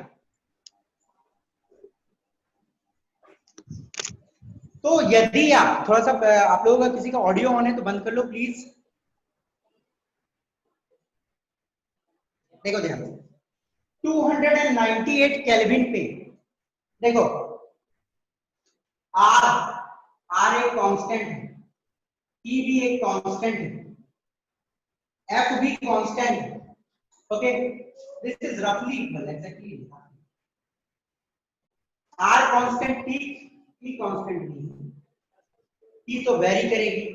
तो यदि आप थोड़ा सा, आप लोगों का किसी का ऑडियो ऑन है तो बंद कर लो प्लीज। देखो ध्यान, 298 केल्विन पे देखो, आर एक कांस्टेंट है, ई भी एक कांस्टेंट है, एफ भी कांस्टेंट है, ओके। दिस इज रफली equal, exactly R constant, T constant नहीं है, टी तो वेरी करेगी।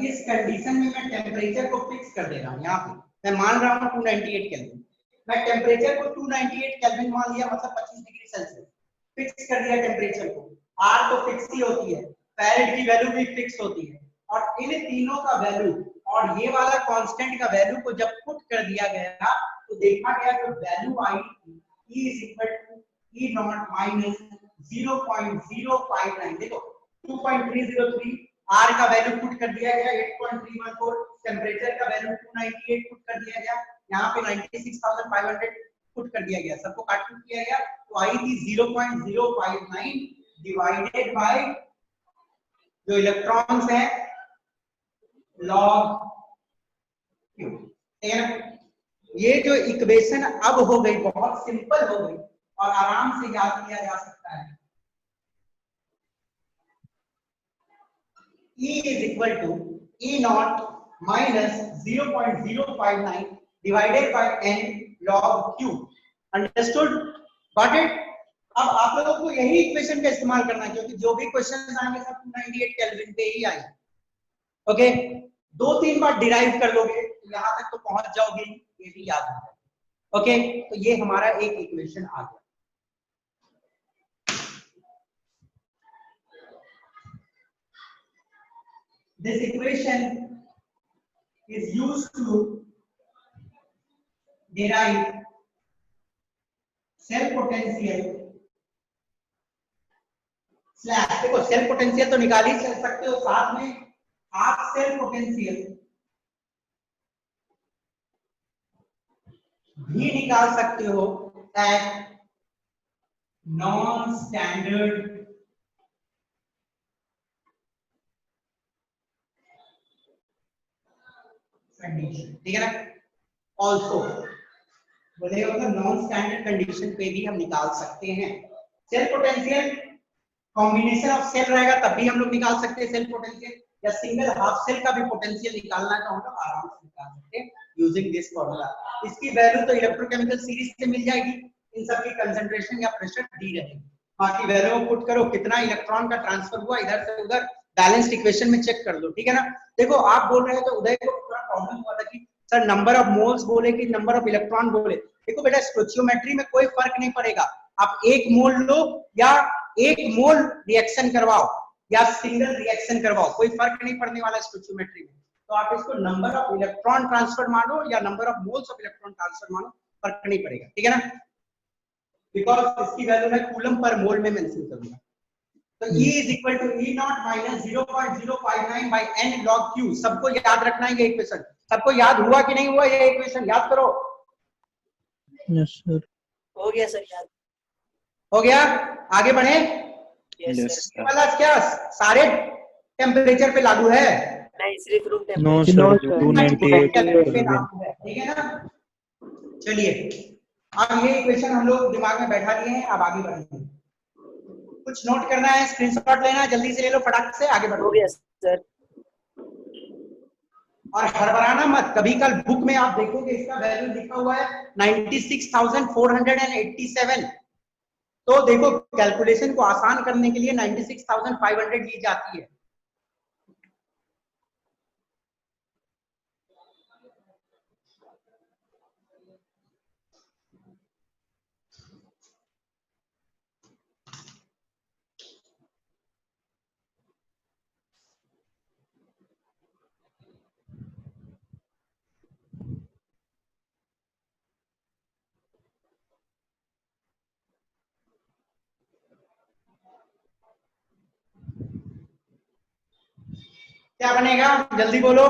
इस कंडीशन में मैं टेम्परेचर को फिक्स कर दे रहा हूं, यहाँ पे मैं मान रहा हूं 298 केल्विन, मैं टेम्परेचर को 298 केल्विन मान लिया, मतलब 25 डिग्री सेल्सियस फिक्स कर दिया टेम्परेचर को। आर तो फिक्स ही होती है, फैरेड की वैल्यू भी फिक्स होती है, और इन तीनों का वैल्यू और ये वाला कांस्टेंट का वैल्यू को जब पुट कर दिया गया तो देखा गया जो value I E is equal to E naught minus 0.059। देखो 2.303, R का वैल्यू पुट कर दिया गया 8.314, टेम्परेचर का वैल्यू 298 पुट कर दिया गया, यहाँ पे 96,500 पुट कर दिया गया, सबको काट पुट किया गया तो आई थी 0.059 डिवाइडेड बाय जो इलेक्ट्रॉन्स हैं log Q। ठीक है ना? ये जो इक्वेशन अब हो गई बहुत सिंपल हो गई और आराम से याद किया जा सकता है। E is equal to E naught minus 0.059 divided by n log Q। Understood? Got it? अब आप लोगों को यही इक्वेशन का इस्तेमाल करना है क्योंकि जो भी क्वेश्चन आएंगे सब 298 केल्विन पे ही आएंगे। ओके, 2-3 बार डिराइव कर लोगे यहां तक तो पहुंच जाओगे, ये भी याद हो जाएगा। ओके, तो ये हमारा एक इक्वेशन आ गया। This equation is used to derive cell potential slash, देखो सेल पोटेंशियल तो निकाल ही सकते हो, साथ में आप सेल पोटेंशियल भी निकाल सकते हो एट नॉन स्टैंडर्ड कंडीशन। ठीक है ना? ऑल्सो बोलेगा मतलब नॉन स्टैंडर्ड कंडीशन पे भी हम निकाल सकते हैं cell potential. Combination of cell रहेगा तब भी हम लोग निकाल सकते हैं सेल पोटेंशियल, या सिंगल हाफ सेल का भी पोटेंशियल निकालना है तो हम लोग आराम से निकाल सकते हैं यूजिंग दिस फॉर्मूला। इसकी वैल्यू तो इलेक्ट्रोकेमिकल सीरीज से मिल जाएगी, इन सब की कंसंट्रेशन या प्रेशर दी रहेगी, बाकी वैल्यू को पुट करो कितना इलेक्ट्रॉन का ट्रांसफर हुआ इधर से उधर, बैलेंस्ड इक्वेशन में चेक कर लो। ठीक है ना? देखो आप बोल रहे हो तो उदय को थोड़ा प्रॉब्लम हुआ था कि सर नंबर ऑफ मोल्स बोले कि नंबर ऑफ इलेक्ट्रॉन बोले। देखो बेटा स्टोइचियोमेट्री में कोई फर्क नहीं पड़ेगा, आप एक मोल लो या एक मोल रिएक्शन करवाओ या सिंगल रिएक्शन करवाओ, कोई फर्क नहीं पड़ने वाला स्टोइचियोमेट्री में। तो आप इसको नंबर ऑफ इलेक्ट्रॉन ट्रांसफर मानो या number of moles of electron transfer मानो, फर्क नहीं पड़ेगा। ठीक है ना? बिकॉज इसकी वैल्यू मैं कूलम पर मोल में मेंशन करूंगा। तो E is equal to E naught minus 0.059 by n log Q। सबको याद रखना है ये इक्वेशन, सबको याद हुआ कि नहीं हुआ ये इक्वेशन, याद करो। यस सर, हो गया सर, याद हो गया? आगे बढ़े। Yes sir. वाला क्या सारे टेम्परेचर पे लागू है? नहीं, सिर्फ रूम नो टेम्परेचर। सर 298 ठीक है ना? चलिए अब ये इक्वेशन हम लोग दिमाग में बैठा लिए हैं, अब आगे बढ़ेंगे। कुछ नोट करना है, स्क्रीनशॉट लेना है, जल्दी से ले लो फटाक से, आगे बढ़ो। हो गया सर। और हड़बड़ाना मत, कभी कल बुक में आप देखोगे इसका वैल्यू लिखा हुआ है 96,487। तो देखो कैलकुलेशन को आसान करने के लिए 96,500 ली जाती है। क्या बनेगा जल्दी बोलो।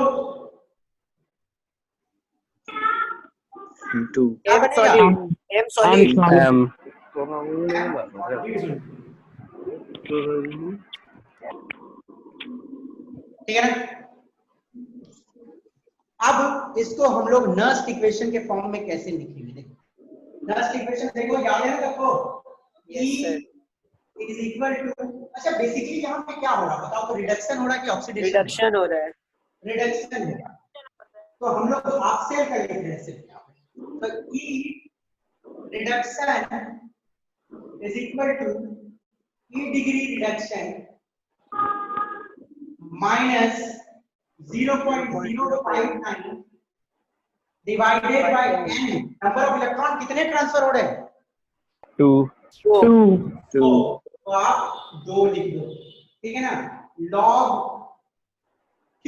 क्या बनेगा? M solid. ठीक है ना? अब इसको हम लोग नर्स्ट इक्वेशन के फॉर्म में कैसे लिखेंगे? देखो नर्स्ट इक्वेशन देखो, याद है ना सबको? E is equal to, अच्छा बेसिकली यहाँ पे क्या हो रहा है बताओ तो, रिडक्शन हो रहा है कि ऑक्सीडेशन? रिडक्शन हो रहा है। रिडक्शन है। तो हम लोग हाफ सेल का लिख रहे हैं सिर्फ यहाँ पे। तो E reduction is equal to E degree reduction minus 0.059 divided bye n, number of electron कितने ट्रांसफर हो रहे हैं? 2 तो आप 2 लिख दो, ठीक है ना। लॉग Q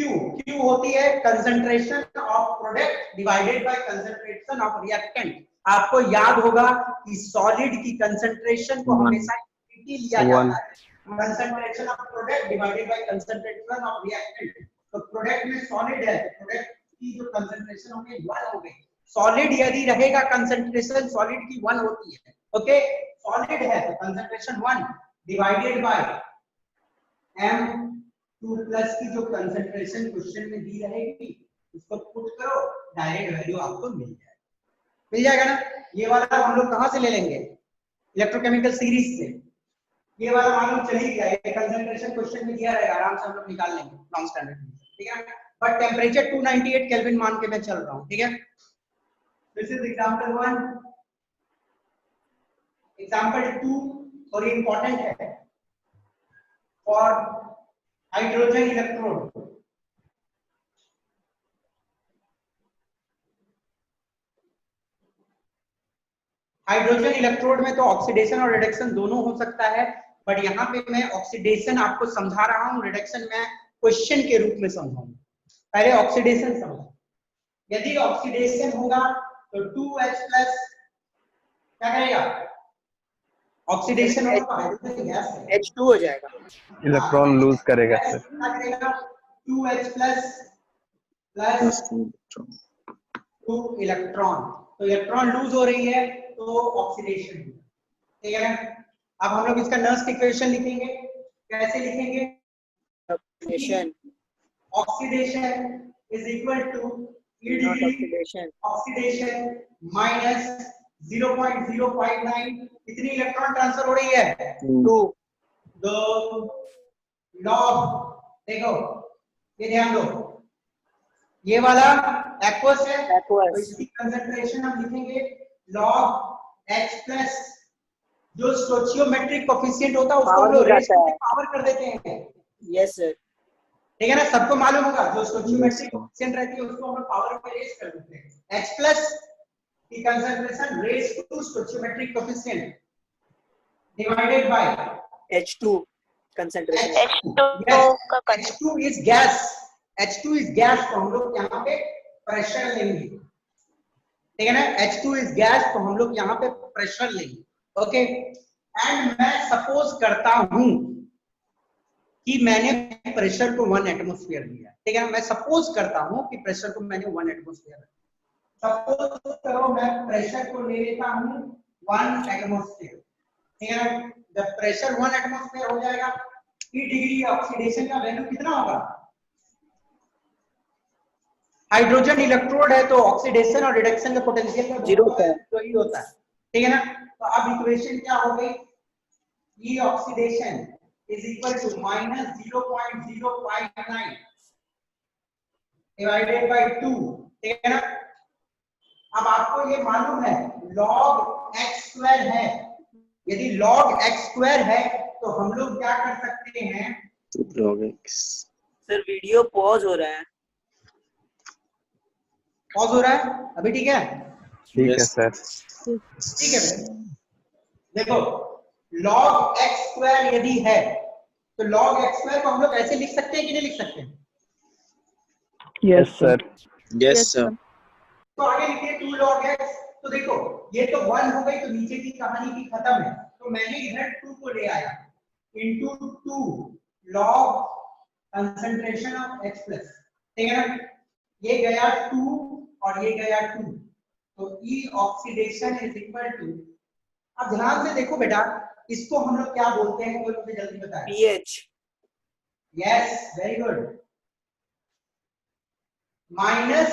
होती है concentration of product divided by concentration of reactant. आपको याद होगा कि सॉलिड की कंसंट्रेशन को हमेशा यूनिटी लिया जाता है, concentration of product divided by concentration of reactant. तो प्रोडक्ट में सॉलिड है, प्रोडक्ट की जो कंसंट्रेशन हो गई 1 हो गई। सॉलिड यदि रहेगा कंसंट्रेशन सॉलिड की 1 होती है, ओके। सॉलिड है तो concentration 1 divided by M2 plus की जो कंसंट्रेशन क्वेश्चन में दी रहेगी उसको पुट करो, डायरेक्ट वैल्यू आपको मिल जाएगा ना। ये वाला हम लोग कहां से ले लेंगे? इलेक्ट्रोकेमिकल सीरीज से। ये वाला मालूम चल ही गया, ये कंसंट्रेशन क्वेश्चन में दिया रहेगा, आराम से हम लोग निकाल लेंगे नॉन स्टैंडर्ड, ठीक है। बट टेंपरेचर 298 केल्विन मान के मैं चल रहा हूं, ठीक है। This is example 1। एग्जांपल 2 और इंपॉर्टेंट है for hydrogen electrode. Hydrogen electrode में तो ऑक्सीडेशन और रिडक्शन दोनों हो सकता है, बट यहाँ पे मैं ऑक्सीडेशन आपको समझा रहा हूँ, रिडक्शन मैं क्वेश्चन के रूप में समझाऊंगा। पहले ऑक्सीडेशन समझो। यदि ऑक्सीडेशन होगा तो 2H प्लस क्या करेगा? ऑक्सीडेशन होगा तो हाइड्रोजन गैस है, H2 हो जाएगा, इलेक्ट्रॉन लूज करेगा सर। क्या करेगा? 2H प्लस प्लस 2 इलेक्ट्रॉन, तो इलेक्ट्रॉन लूज हो रही है तो ऑक्सीडेशन, ठीक है ना। अब हम लोग इसका नर्स्ट इक्वेशन लिखेंगे, कैसे लिखेंगे? Oxidation is equal to E degree oxidation minus 0.059, कितनी इलेक्ट्रॉन ट्रांसफर हो रही है? 2 लॉग, देखो ये ध्यान दो, ये वाला एक्वस है तो इसकी कंसंट्रेशन हम लिखेंगे लॉग H प्लस, जो स्टोचियोमेट्रिक कोफिशिएंट होता है उसको हम लोग रेस से पावर कर देते हैं। यस सर, ठीक है ना, सबको मालूम होगा जो स्टोचियोमेट्रिक कोफिशिएंट रहती है उसको हम लोग पावर में रेस कर देते हैं। H प्लस की concentration raise to stoichiometric coefficient divided by H2 concentration. H2 is gas, H2 is gas, तो हम लोग यहाँ पे प्रेशर लेंगे, ठीक है ना। H2 इज गैस तो हम लोग यहाँ पे प्रेशर लेंगे, ओके। एंड मैं सपोज करता हूं कि मैंने प्रेशर को 1 एटमॉस्फेयर दिया, ठीक है। मैं सपोज करता हूं कि प्रेशर को मैंने 1 एटमॉस्फेयर, सपोज करो मैं प्रेशर को ले लेता हूं 1 एटमॉस्फेयर, ठीक है ना। जब प्रेशर 1 एटमॉस्फेयर हो जाएगा, E डिग्री ऑक्सीडेशन का वैल्यू कितना होगा? हाइड्रोजन इलेक्ट्रोड है तो ऑक्सीडेशन और रिडक्शन का पोटेंशियल का 0 होता है, तो ही होता है, ठीक है ना। तो अब इक्वेशन क्या हो गई? E oxidation is equal to minus 0.059 divided by 2, ठीक है ना। अब आपको ये मालूम है log x स्क्वायर है, यदि log x स्क्वायर है तो हम लोग क्या कर सकते हैं? log x। Sir video pause हो रहा है, पॉज हो रहा है अभी, ठीक है? ठीक है सर। ठीक है बेटा, देखो log x स्क्वायर यदि है तो log x स्क्वायर को हम लोग ऐसे लिख सकते हैं कि नहीं लिख सकते हैं? Yes sir. Yes sir। तो आगे लिखिए 2 log x। तो देखो ये तो 1 हो गई तो नीचे की कहानी की खत्म है, तो मैंने इधर 2 को ले आया into 2 log concentration of x plus, ठीक है ना। ये गया 2 और ये गया 2, तो E oxidation is equal to, अब ध्यान से देखो बेटा, इसको हम लोग क्या बोलते हैं, कोई मुझे जल्दी बताए। pH। Yes, very good. Minus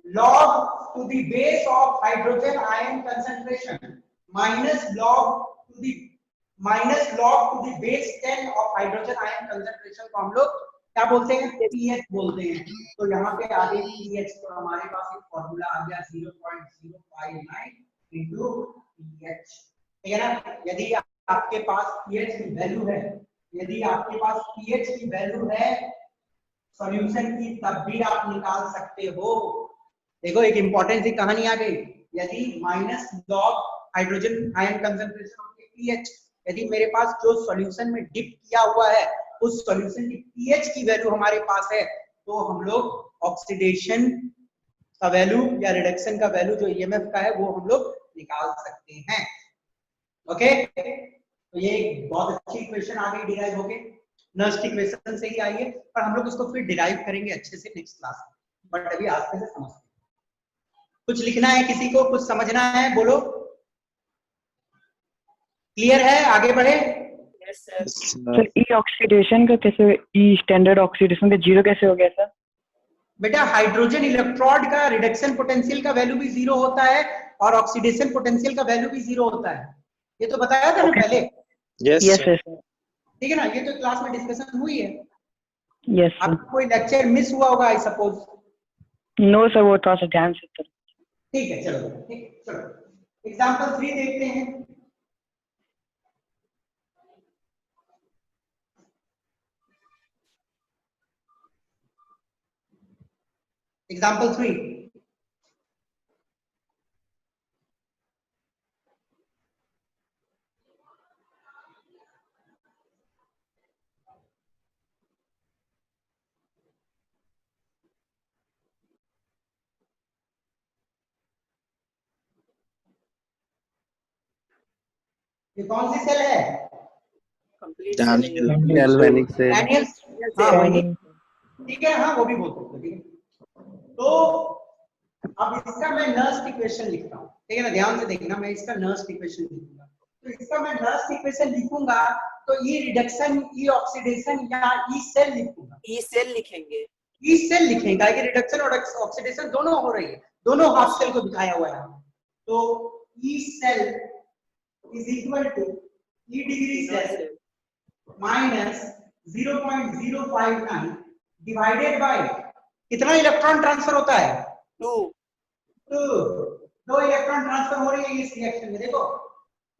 log to the base of hydrogen ion concentration minus log to the base 10 of hydrogen ion concentration को हम लोग क्या बोलते हैं? pH बोलते हैं। तो यहाँ पे आ गई pH, तो हमारे पास एक फॉर्मूला आ गया 0.059 into pH, ठीक है ना। यदि आपके पास pH की वैल्यू है, यदि आपके पास pH की वैल्यू है सॉल्यूशन की, तब भी आप निकाल सकते हो देखो एक इंपॉर्टेंट सी कहानी आ गई। यदि minus log hydrogen ion concentration of pH, यदि मेरे पास जो सॉल्यूशन में डिप किया हुआ है उस सॉल्यूशन की पीएच की वैल्यू हमारे पास है, तो हम लोग ऑक्सीडेशन का वैल्यू या रिडक्शन का वैल्यू जो ईएमएफ का है वो हम लोग निकाल सकते हैं। ओके, तो ये एक बहुत अच्छी इक्वेशन आ गई डिराइव होके, नर्स्ट इक्वेशन से ही आई है, पर हम लोग इसको फिर डिराइव करेंगे अच्छे से नेक्स्ट क्लास में, बट अभी आज से समझते हैं। कुछ लिखना है किसी को, कुछ समझना है, बोलो। क्लियर है, आगे बढ़े। सर ई ऑक्सीडेशन का कैसे, ई स्टैंडर्ड ऑक्सीडेशन का जीरो कैसे हो गया सर? बेटा हाइड्रोजन इलेक्ट्रोड का रिडक्शन पोटेंशियल का वैल्यू भी जीरो होता है और ऑक्सीडेशन पोटेंशियल का वैल्यू भी जीरो होता है, ये तो बताया था ना पहले। Yes, yes sir. सर। ठीक है ना, ये तो क्लास में डिस्कशन हुई है। Yes sir. आपको कोई लेक्चर मिस हुआ होगा आई सपोज। नो सर, वो थोड़ा सा ध्यान से सर। ठीक है, चलो ठीक, चलो एग्जांपल 3 देखते हैं। एग्जांपल 3, ये कौन सी सेल है? Daniel. Galvanic cell. डैनियल, हाँ वही, ठीक है, हाँ वो भी बोल सकते हो, ठीक है। तो अब इसका मैं नर्स्ट इक्वेशन लिखता हूँ, ठीक है ना, ध्यान से देखना, मैं इसका नर्स्ट इक्वेशन लिखूंगा। तो इसका मैं नर्स्ट इक्वेशन लिखूंगा तो ई रिडक्शन, ई ऑक्सीडेशन या ई सेल लिखूंगा। ई सेल लिखेंगे। ई सेल लिखेगा कि रिडक्शन और ऑक्सीडेशन दोनों हो रही है, दोनों हाफ सेल को दिखाया हुआ है। तो E cell is equal to E degree cell minus 0.059 divided by कितना इलेक्ट्रॉन ट्रांसफर होता है? 2। 2 इलेक्ट्रॉन ट्रांसफर हो रही है इस रिएक्शन में। देखो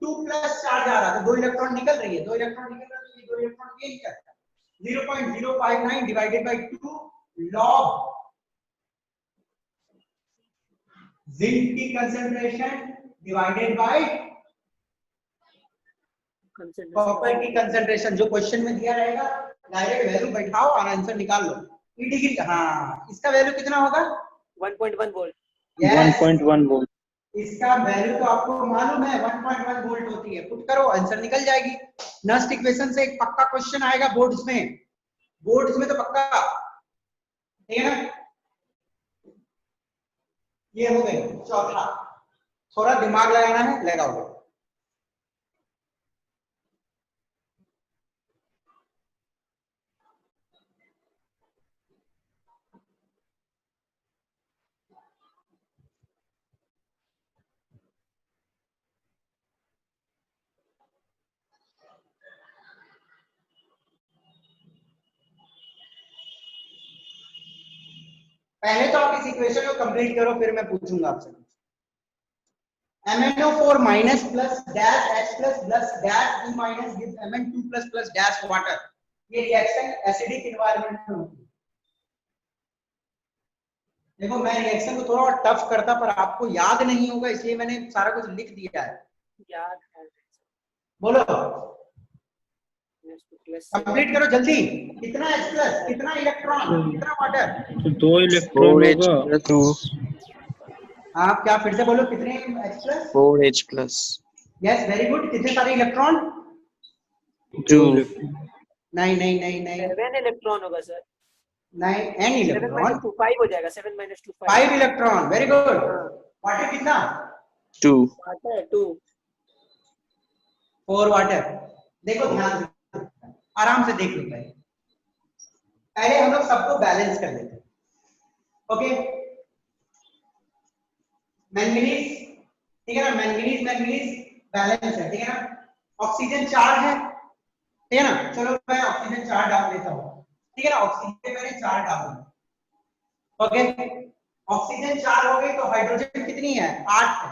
2 प्लस चार्ज आ रहा है, 2 इलेक्ट्रॉन निकल रही है, 2 इलेक्ट्रॉन निकल रहा है, तो ये 2 इलेक्ट्रॉन ये निकलता है। 0.059 डिवाइडेड बाय 2 लॉग जिंक की कंसंट्रेशन डिवाइडेड बाय कॉपर की कंसंट्रेशन। जो क्वेश्चन में दिया रहेगा डायरेक्ट वैल्यू बैठाओ और आंसर निकाल लो। ई डिग्री, हाँ इसका वैल्यू कितना होगा? 1.1 वोल्ट। 1.1 वोल्ट। इसका वैल्यू तो आपको मालूम है 1.1 वोल्ट होती है, पुट करो आंसर निकल जाएगी। नर्स्ट इक्वेशन से एक पक्का क्वेश्चन आएगा बोर्ड्स में तो पक्का, ठीक है ना। ये हो गई चौथा, थोड़ा दिमाग लगाना है, लगाओ। पहले तो आप इस इक्वेशन को कंप्लीट करो, फिर मैं पूछूंगा आपसे। MnO4 minus plus dash H plus plus dash E minus gives Mn2 plus plus dash water। ये रिएक्शन एसिडिक एनवायरनमेंट में होती है। देखो मैं रिएक्शन को थोड़ा और टफ करता, पर आपको याद नहीं होगा इसलिए मैंने सारा कुछ लिख दिया है। याद है। बोलो कंप्लीट करो जल्दी। कितना H प्लस, कितना इलेक्ट्रॉन, कितना वाटर? तो 2 इलेक्ट्रॉन 4H होगा। plus आप क्या फिर से बोलो, कितने H plus? 4H plus yes very good. कितने सारे इलेक्ट्रॉन? 2 नहीं नहीं नहीं नहीं 7 इलेक्ट्रॉन होगा सर। नहीं, n 7 इलेक्ट्रॉन, 2 5 हो जाएगा। 7 2 5 इलेक्ट्रॉन, वेरी गुड। वाटर कितना? 2 वाटर 2। 4 वाटर। देखो ध्यान से, आराम से देख लो। पहले हम लोग सबको बैलेंस कर लेते हैं। ओके, मैंगनीज, ठीक है ना, मैंगनीज बैलेंस है, ठीक है ना। ऑक्सीजन 4 है, ठीक है ना। चलो मैं ऑक्सीजन 4 डाल देता हूँ, ठीक है ना। ऑक्सीजन मैंने 4 डाल दिया। ओके, ऑक्सीजन 4 हो गई, तो हाइड्रोजन कितनी है? 8 है।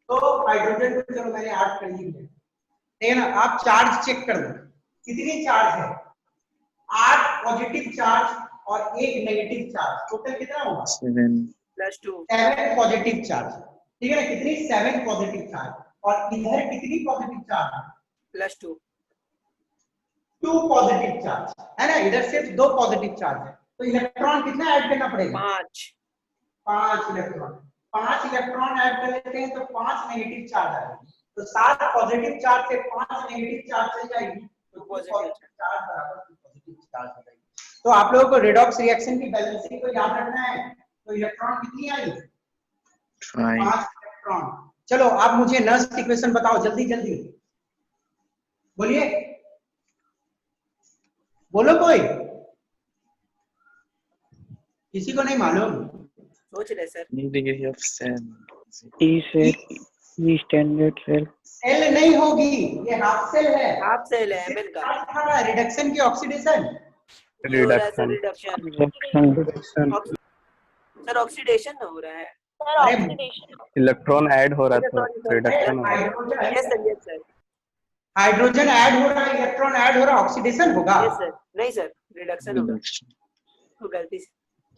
तो हाइड्रोजन को चलो मैंने 8 कर ली है, ठीक है ना। आप चार्ज चेक कर लो, कितनी चार्ज है? 8 पॉजिटिव चार्ज और 1 नेगेटिव चार्ज, टोटल कितना होगा? 7 +2 7 पॉजिटिव चार्ज, ठीक है ना, कितनी 7 पॉजिटिव चार्ज, और इधर कितनी पॉजिटिव चार्ज, +2 2 पॉजिटिव चार्ज है ना, इधर सिर्फ 2 पॉजिटिव चार्ज है, तो इलेक्ट्रॉन कितना ऐड करना पड़ेगा, 5 इलेक्ट्रॉन, 5 इलेक्ट्रॉन ऐड कर लेते हैं तो 5 नेगेटिव चार्ज आएगी, तो 7 पॉजिटिव चार्ज से 5 नेगेटिव चार्ज चल जाएगी, तो पॉजिटिव चार्ज बराबर पॉजिटिव चार्ज हो जाएगी। तो आप लोगों को रेडॉक्स रिएक्शन की बैलेंसिंग को याद रखना है, तो इलेक्ट्रॉन कितनी आई, 5 इलेक्ट्रॉन। चलो आप मुझे नर्स इक्वेशन बताओ जल्दी जल्दी, बोलिए, बोलो कोई, किसी को नहीं मालूम, सोच रहे सर। degree of cell. E cell, E standard cell, cell नहीं होगी, ये हाफ सेल है, हाफ सेल है ml का। रिडक्शन की oxidation, reduction reduction, sir oxidation हो रहा है। अरे इलेक्ट्रॉन ऐड हो रहा था, रिडक्शन हो रहा है। यस सर हाइड्रोजन ऐड हो रहा है, इलेक्ट्रॉन ऐड हो रहा है, ऑक्सीडेशन होगा, यस सर। नहीं सर रिडक्शन होगा, तो गलती से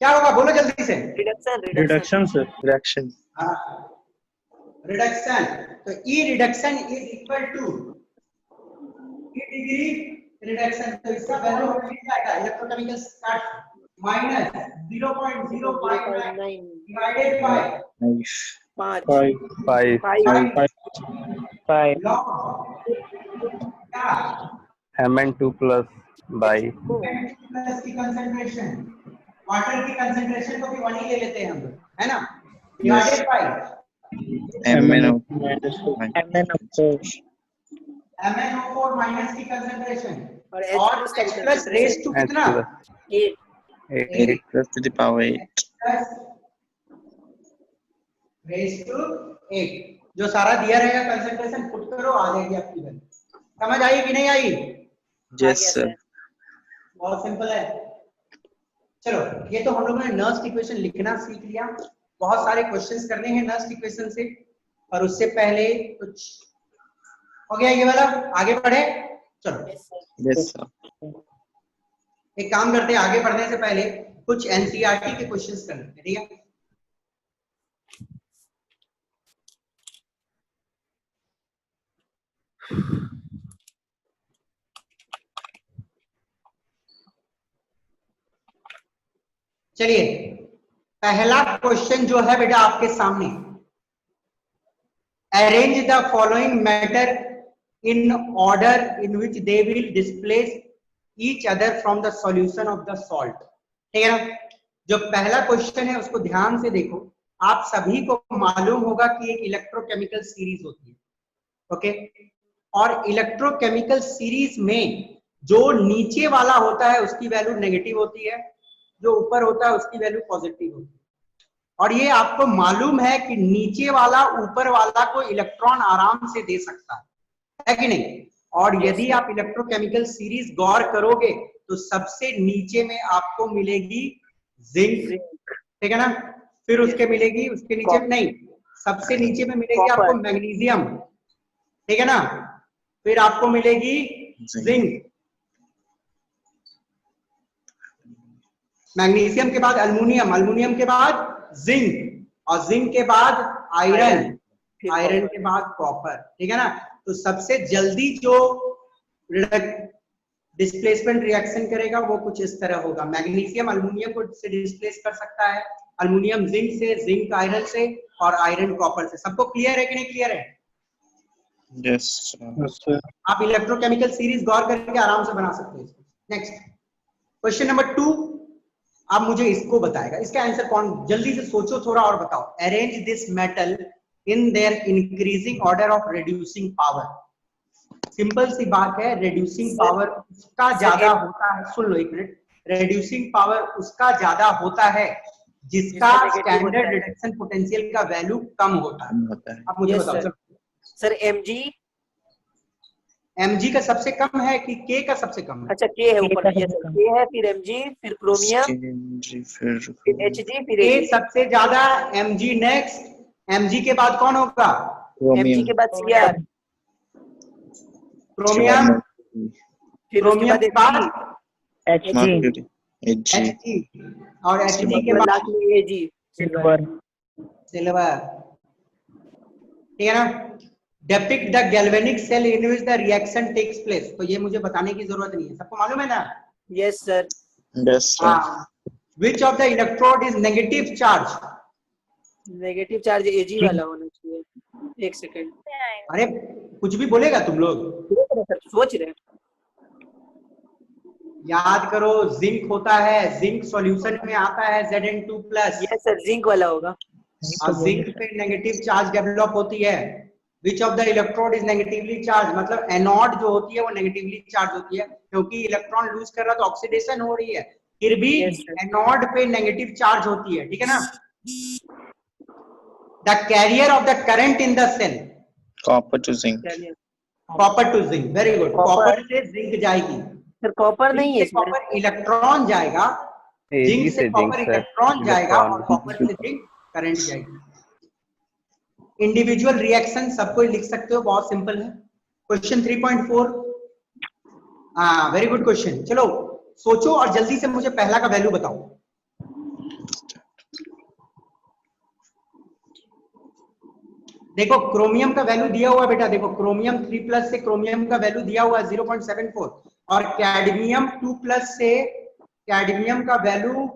क्या होगा बोलो जल्दी से, रिडक्शन सर, Reaction. रिडक्शन, तो E reduction is equal to E degree reduction, तो इसका वैल्यू मिल जाएगा electrochemical start minus 0.059 divided by 5 5 5 Mn2 plus by plus की कंसंट्रेशन, वाटर की कंसंट्रेशन को भी 1 ही ले लेते हैं हम लोग, है ना, डिवाइडेड बाय MnO4 माइनस की कंसंट्रेशन, और H प्लस रेज टू कितना, 8 plus to the power 8. Raise to 8, जो सारा दिया रहेगा कंसंट्रेशन पुट करो, आ जाएगी आपकी वैल्यू। समझ आई कि नहीं आई? Yes sir. बहुत सिंपल है। चलो ये तो हम लोगों ने नर्स इक्वेशन लिखना सीख लिया, बहुत सारे क्वेश्चंस करने हैं नर्स इक्वेशन से, और उससे पहले कुछ हो गया ये वाला, आगे बढ़े। चलो Yes sir. एक काम करते हैं, आगे बढ़ने से पहले कुछ एनसीईआरटी के क्वेश्चंस कर लेते हैं, ठीक है। चलिए पहला क्वेश्चन जो है बेटा आपके सामने, arrange the following matter in order in which they will displace each other from the solution of the salt, ठीक है ना। जो पहला क्वेश्चन है उसको ध्यान से देखो, आप सभी को मालूम होगा कि एक इलेक्ट्रोकेमिकल सीरीज होती है, ओके, और इलेक्ट्रोकेमिकल सीरीज में जो नीचे वाला होता है उसकी वैल्यू नेगेटिव होती है, जो ऊपर होता है उसकी वैल्यू पॉजिटिव होती है, और ये आपको मालूम है कि नीचे वाला ऊपर वाला को इलेक्ट्रॉन आराम से दे सकता है कि नहीं। और यदि आप इलेक्ट्रोकेमिकल सीरीज गौर करोगे तो सबसे नीचे में आपको मिलेगी जिंक, ठीक है ना, फिर उसके मिलेगी, उसके नीचे नहीं, सबसे नीचे में मिलेगी आपको मैग्नीशियम, ठीक है ना, फिर आपको मिलेगी जिंक, मैग्नीशियम के बाद अल्युमिनियम, अल्युमिनियम के बाद जिंक, और जिंक के बाद आयरन, आयरन के बाद कॉपर, ठीक है ना। तो सबसे जल्दी जो डिस्प्लेसमेंट रिएक्शन करेगा वो कुछ इस तरह होगा, मैग्नीशियम अल्युमिनियम को से डिस्प्लेस कर सकता है, अल्युमिनियम जिंक से, जिंक आयरन से, और आयरन कॉपर से। सबको क्लियर है कि नहीं क्लियर है? Yes sir. आप इलेक्ट्रोकेमिकल सीरीज गौर करके आराम से बना सकते हैं। नेक्स्ट क्वेश्चन नंबर 2, आप मुझे इसको बताएगा, इसका आंसर कौन, जल्दी से सोचो थोड़ा और बताओ। Arrange this metal in their increasing order of reducing power. Simple सी बात है, रिड्यूसिंग पावर उसका ज्यादा होता है, सुन लो एक मिनट, रिड्यूसिंग पावर उसका ज्यादा होता है जिसका स्टैंडर्ड रिडक्शन पोटेंशियल का वैल्यू कम होता है। आप मुझे बताओ सर mg, mg का सबसे कम है कि k का सबसे कम है? अच्छा k है ऊपर, ये k है, फिर mg, फिर क्रोमियम, फिर hg, फिर k सबसे ज्यादा, mg नेक्स्ट, mg के बाद कौन होगा? mg के बाद cr, क्रोमियम, फिर उसके बाद Hg, Hg, और Hg के बाद Ag, सिल्वर सिल्वर, ठीक है ना। Depict the galvanic cell in which the reaction takes place, तो ये मुझे बताने की जरूरत नहीं है, सबको मालूम है ना। Yes sir. Yes, sir. Which of the electrode is negative charge, negative charge AG वाला होना चाहिए। एक सेकंड, अरे कुछ भी बोलेगा तुम लोग, सोच रहे हैं। याद करो, जिंक होता है, जिंक सॉल्यूशन में आता है Zn2+। यस सर, जिंक वाला होगा। अब जिंक पे नेगेटिव चार्ज डेवलप होती है। विच of the electrode is negatively charge, मतलब एनोड जो होती है वो नेगेटिवली चार्ज होती है, क्योंकि इलेक्ट्रॉन लूज कर रहा है तो ऑक्सीडेशन हो रही है, फिर भी एनोड पे नेगेटिव चार्ज होती है, ठीक है ना। The carrier of the current in the cell, Copper to zinc. Copper to zinc, very good. Copper से जिंक जाएगी, सर कॉपर नहीं है इसमें। कॉपर इलेक्ट्रॉन जाएगा, जिंक से कॉपर इलेक्ट्रॉन जाएगा और कॉपर से जिंक करंट जाएगी। इंडिविजुअल रिएक्शन सबको लिख सकते हो, बहुत सिंपल है। क्वेश्चन 3.4, हाँ वेरी गुड क्वेश्चन। चलो सोचो और जल्दी से मुझे पहला का वैल्यू बताओ। देखो क्रोमियम का वैल्यू दिया हुआ है बेटा, देखो क्रोमियम 3+ से क्रोमियम का वैल्यू दिया हुआ है 0.74 और कैडमियम 2+ से कैडमियम का वैल्यू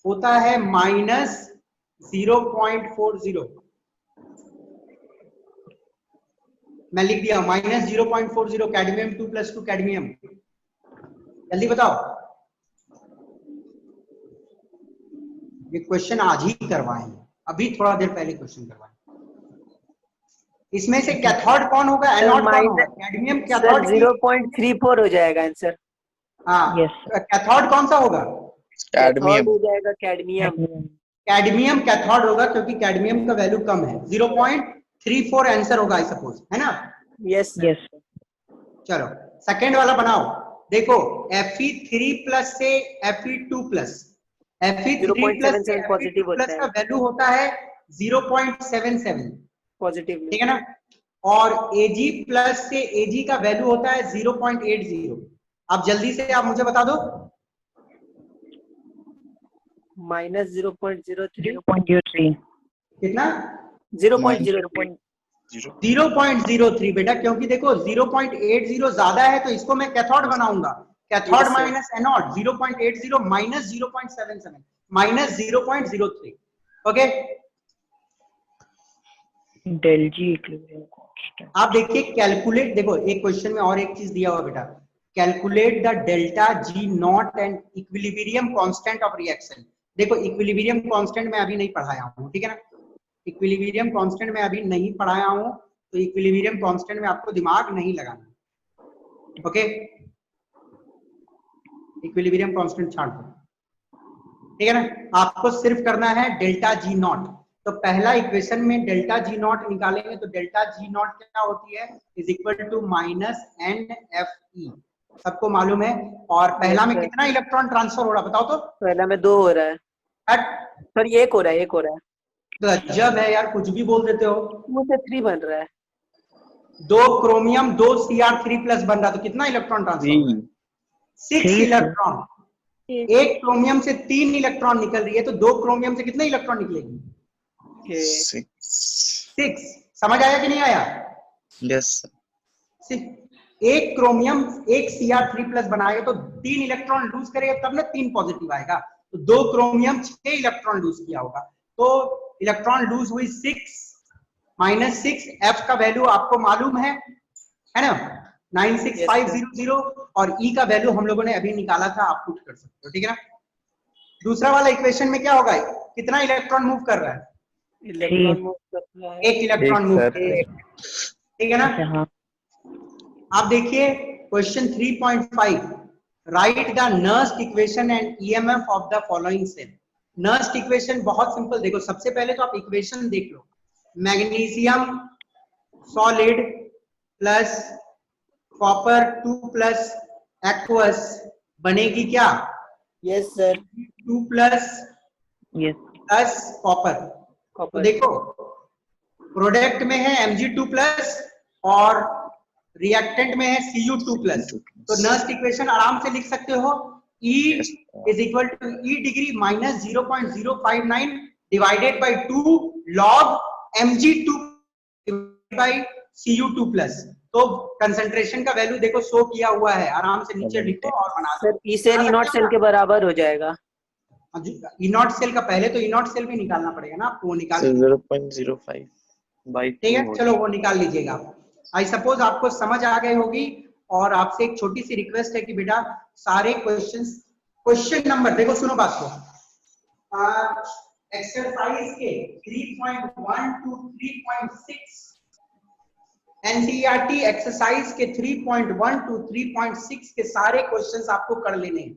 होता है -0.40। मैं लिख दिया -0.40, कैडमियम 2+ टू कैडमियम। जल्दी बताओ, ये क्वेश्चन आज ही करवाएं, अभी थोड़ा देर पहले क्वेश्चन करवाएं। इसमें से कैथोड कौन होगा, एनोड कौन होगा? कैडमियम कैथोड 0.34 हो जाएगा आंसर। हाँ, Yes. कैथोड कौन सा होगा? Cadmium. हो जाएगा कैडमियम। कैडमियम कैथोड होगा, क्योंकि कैडमियम का वैल्यू कम है, 0.34 आंसर होगा आई सपोज, है ना। यस यस चलो सेकंड वाला बनाओ। देखो Fe3+ से Fe2+, Fe3+ से पॉजिटिव होता Fe2+ है। का वैल्यू होता है 0.77, पॉजिटिव ठीक है ना। और Ag+ से Ag का वैल्यू होता है 0.80। अब जल्दी से आप मुझे बता दो, -0.03 0.03 कितना? 0.03 0.03 बेटा, क्योंकि देखो 0.80 ज्यादा है तो इसको मैं कैथोड बनाऊंगा, cathode Yes, sir. Minus anode, 0.80 minus 0.77 minus 0.03। Okay, del G equilibrium constant. आप देखिए कैलकुलेट, देखो एक क्वेश्चन में और एक चीज दिया हुआ बेटा, calculate the delta G not and equilibrium constant of reaction. देखो इक्विलिब्रियम कांस्टेंट मैं अभी नहीं पढ़ाया हूँ, ठीक है ना, इक्विलिब्रियम कांस्टेंट में अभी नहीं पढ़ाया हूँ, तो इक्विलिब्रियम कांस्टेंट में आपको दिमाग नहीं लगाना, ओके। इक्विलिब्रियम कांस्टेंट छाड़ दो, ठीक है ना। आपको सिर्फ करना है डेल्टा G नॉट। तो पहला इक्वेशन में डेल्टा G नॉट निकालेंगे तो डेल्टा G नॉट क्या होती है, इज इक्वल टू -NFE, सबको मालूम है। और पहला में कितना इलेक्ट्रॉन ट्रांसफर हो रहा बताओ तो? पहला में 2 हो रहा है सर, ये 1 हो रहा है, 1 हो रहा है। तो अजब है यार, कुछ भी बोल देते हो। 2 से 3 बन रहा है। 2 क्रोमियम 2 Cr3+ बन रहा, तो कितना इलेक्ट्रॉन ट्रांसफर हो रहा है? 6 इलेक्ट्रॉन। एक क्रोमियम से 3 इलेक्ट्रॉन निकल रही है, तो 2 क्रोमियम से कितने इलेक्ट्रॉन निकलेगी? 6। समझ आया कि नहीं आया? Yes. एक क्रोमियम एक Cr3+ बनाएगा तो 3 इलेक्ट्रॉन लूज करेगा, तब ना 3 पॉजिटिव आएगा। तो 2 क्रोमियम 6 इलेक्ट्रॉन लूज किया होगा, तो इलेक्ट्रॉन लूज हुई 6 -6। F का वैल्यू आपको मालूम है ना, 96500, और E का वैल्यू हम लोगों ने अभी निकाला था, आप पुट कर सकते हो, ठीक है ना। दूसरा वाला इक्वेशन में क्या होगा, कितना इलेक्ट्रॉन मूव कर रहा है? इलेक्ट्रॉन मूव कर रहा है। एक इलेक्ट्रॉन मूव कर रहा है, ठीक है ना। हाँ आप देखिए question 3.5, write the Nernst equation and EMF of the following cell. Nernst equation बहुत सिंपल, देखो सबसे पहले तो आप इक्वेशन देख लो, magnesium solid plus copper 2+ aqueous बनेगी क्या? Yes sir. 2+ yes plus copper. तो देखो प्रोडक्ट में है Mg2+ और रिएक्टेंट में है Cu2+। तो नर्स्ट इक्वेशन आराम से लिख सकते हो, E is equal to E degree -0.059 divided by 2 log Mg2 by Cu2 plus. तो कंसंट्रेशन का वैल्यू देखो शो किया हुआ है, आराम से नीचे लिखो और बना दो। Sir E cell E naught cell के बराबर हो जाएगा। ई नॉट सेल का पहले तो ई नॉट सेल भी निकालना पड़ेगा ना आपको, वो निकाल 0.05 बाई ठीक है, चलो वो निकाल लीजिएगा आप। आई सपोज आपको समझ आ गई होगी। और आपसे एक छोटी सी रिक्वेस्ट है कि बेटा सारे क्वेश्चन नंबर देखो, सुनो बात को। एक्सरसाइज के 3.1 to 3.6 एनसीईआरटी एक्सरसाइज के 3.1 to 3.6 के सारे क्वेश्चंस आपको कर लेने हैं।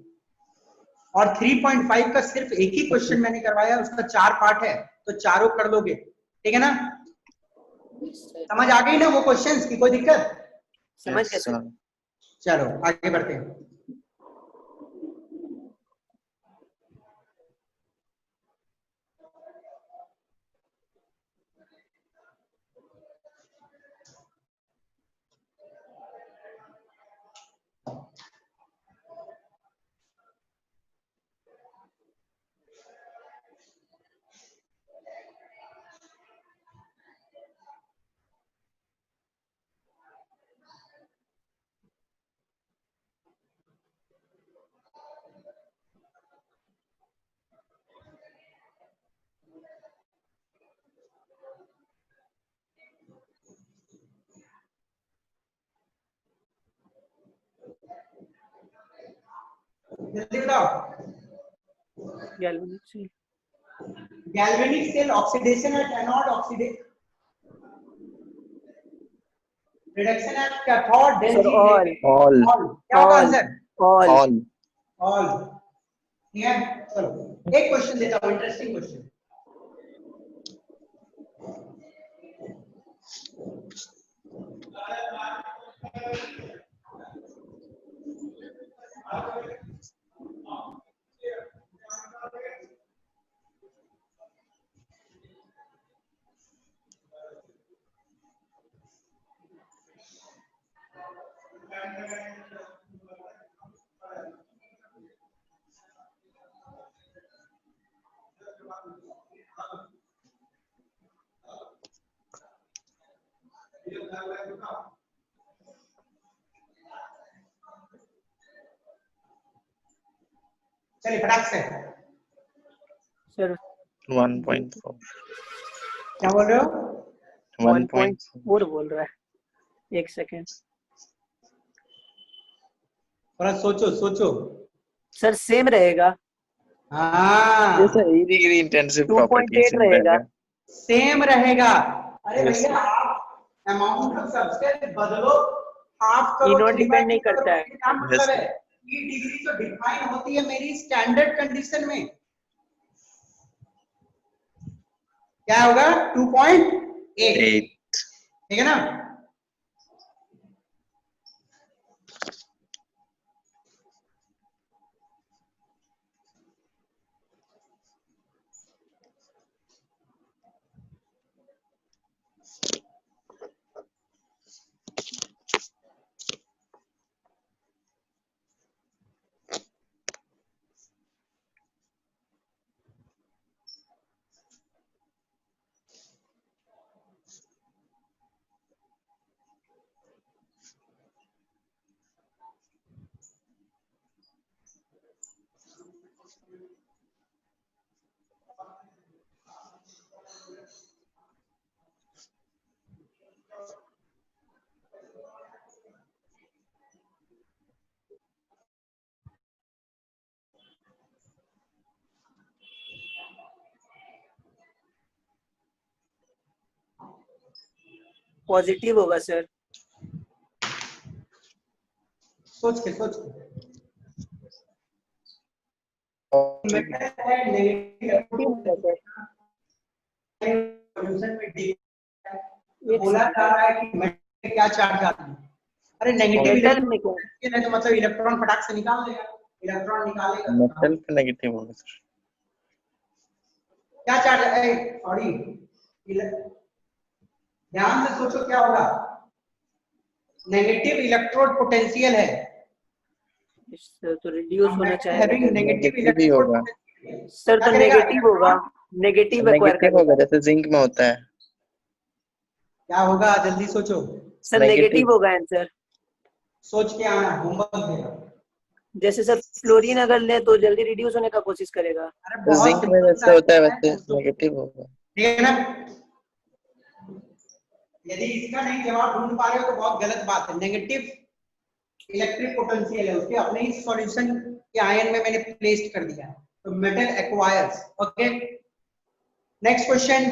और 3.5 का सिर्फ एक ही क्वेश्चन मैंने करवाया, उसका 4 पार्ट है, तो चारों कर लोगे, ठीक है ना? समझ आ गई ना वो क्वेश्चंस की, कोई दिक्कत? समझ गए सर। चलो आगे बढ़ते हैं। जल्दी बताओ। Galvanic cell oxidation at anode, reduction at cathode, then all क्या होगा आंसर? ऑल ठीक है, चलो एक क्वेश्चन देता हूं, इंटरेस्टिंग क्वेश्चन। चलिए फटाक से सर 1.4 क्या बोल रहे हो? 1.4 बोल रहा है। एक सेकेंड थोड़ा सोचो सर, सेम रहेगा। हाँ जैसा ई डिग्री इंटेंसिव 2.8 प्रॉपर्टी रहेगा। सेम रहेगा। अरे Yes, भैया आप अमाउंट ऑफ सब्सटेंस बदलो, हाफ करो, ई नॉट डिपेंड नहीं करता है। क्या मतलब Yes, है? ई डिग्री तो डिफाइन होती है मेरी स्टैंडर्ड कंडीशन में। क्या होगा? 2.8, ठीक है ना? पॉजिटिव होगा सर। सोच के मेटल है नेगेटिव सॉल्यूशन में डी बोला जा रहा है कि मेटल क्या चार्ज आता है। अरे नेगेटिव मेटल में क्या? इलेक्ट्रॉन तो मतलब इलेक्ट्रॉन फटाक से निकाल देगा, इलेक्ट्रॉन निकालेगा मेटल पे नेगेटिव होगा सर। क्या चार्ज है? सॉरी, ध्यान से सोचो क्या होगा। नेगेटिव इलेक्ट्रोड पोटेंशियल है तो रिड्यूस होना चाहिए। नेगेटिव नेगेटिव ही इलेक्ट्रोड होगा सर, तो नेगेटिव होगा। नेगेटिव एक्वायर नेगेटिव होगा जैसे जिंक में होता है। क्या होगा, जल्दी सोचो, सर Negative. नेगेटिव होगा आंसर। सोच के आना, होमवर्क देगा। जैसे सर फ्लोरीन अगर ले तो जल्दी रिड्यूस होने का कोशिश करेगा। अरे तो बहुत जिंक में simple जैसे सा होता है है, वैसे दोस्तों। नेगेटिव होगा। ठीक है ना? यदि इसका नहीं जवाब ढूंढ पा रहे हो तो बहुत गलत बात है। नेगेटिव इलेक्ट्रिक पोटेंशियल है, उसके अपने ही सॉल्यूशन के आयन में मैंने प्लेस्ड कर दिया है, तो metal acquires. Okay, next question.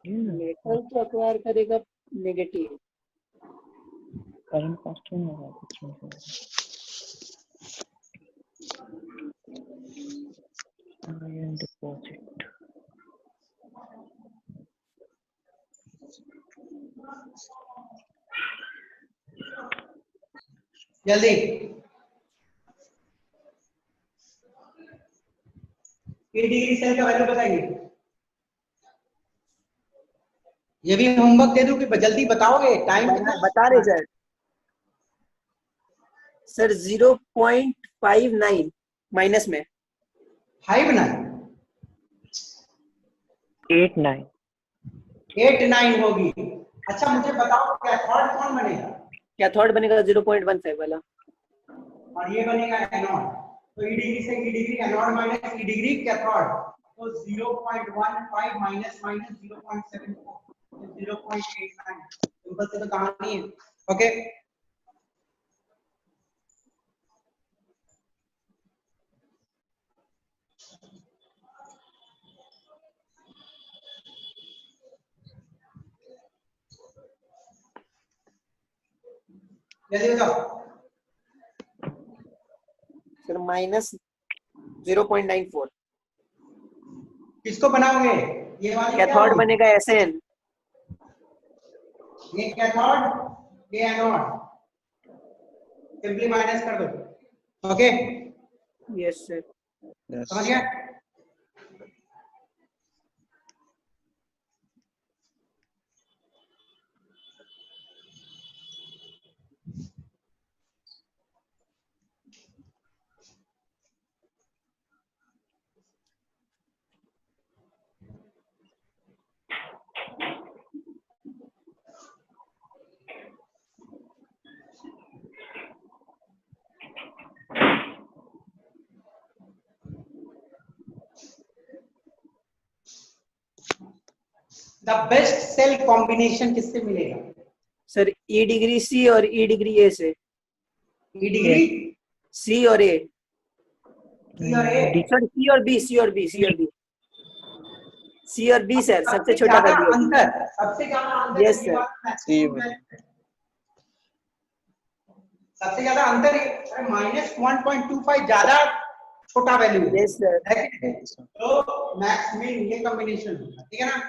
Metal तो एक्वायर करेगा नेगेटिव। करंट कांस्टेंट होगा कुछ में आयन डिपॉजिट। जल्दी, ये डिग्री सेल का वैल्यू बताएंगे। ये भी होमवर्क दे दूं कि जल्दी बताओगे? टाइम कितना? बता रहे सर। सर 0.59 माइनस में 59 89 89 होगी। अच्छा मुझे बताओ कैथोड कौन बनेगा? कैथोड बनेगा 0.15 वाला। और ये बनेगा एनोड। तो ई डिग्री से ई डिग्री एनोड माइनस ई डिग्री कैथोड, तो 0.15 माइनस माइनस 0.74, 0.89। सिंपल से तो कहानी है। ओके, जल्दी बताओ। Sir minus 0.94। किसको बनाओगे? ये वाली क्या कैथोड होगी? बनेगा SN। ये कैथोड, ये एनोड, सिंपली माइनस कर दो। Okay, yes sir. Yes. समझ गया? द बेस्ट सेल कॉम्बिनेशन किससे मिलेगा? सर E डिग्री C और E डिग्री A से। ई डिग्री C और A। सी और ए। सर C और B, C और B, C और B, C और B सर सबसे छोटा ज्यादा वैल्यू। अंतर, सबसे ज्यादा अंतर Yes, ये sir. बात सी maximum है। सबसे ज्यादा अंतर -1.25 ज्यादा छोटा वैल्यू है। Yes sir. है कि नहीं? तो मैक्स मिन ये कॉम्बिनेशन होगा, ठीक है ना?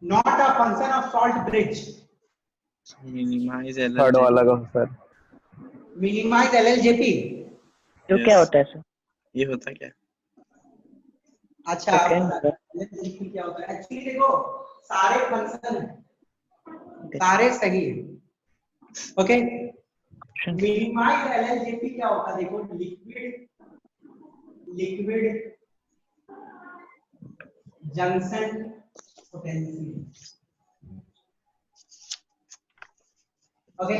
Not a function of salt bridge. Minimize third वाला LLJP. का सर Minimize LLJP. तो Yes. क्या होता है सर? ये होता क्या? अच्छा तो आप क्या बता LLJP क्या होता है? एक्चुअली देखो सारे फंक्शन है, सारे सही है। ओके, मिनिमाइज LLJP क्या होता है? देखो लिक्विड जंक्शन पोटेंशियल। ओके,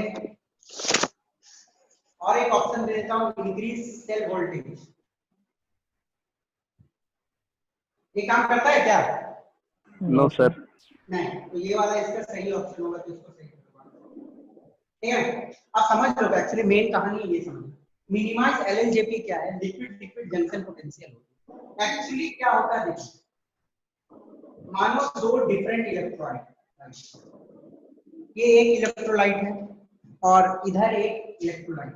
और एक ऑप्शन दे देता हूं, इंक्रीज सेल वोल्टेज। ये काम करता है क्या? No sir. नहीं, तो ये वाला इसका सही ऑप्शन होगा, तो इसको सही करवा। ठीक है, आप समझ लो एक्चुअली मेन कहानी ये समझ। मिनिमाइज एलएनजेपी क्या है? Liquid liquid junction potential. Actually क्या होता है, देखिए मानो दो डिफरेंट इलेक्ट्रोलाइट, ये एक इलेक्ट्रोलाइट है और इधर एक इलेक्ट्रोलाइट।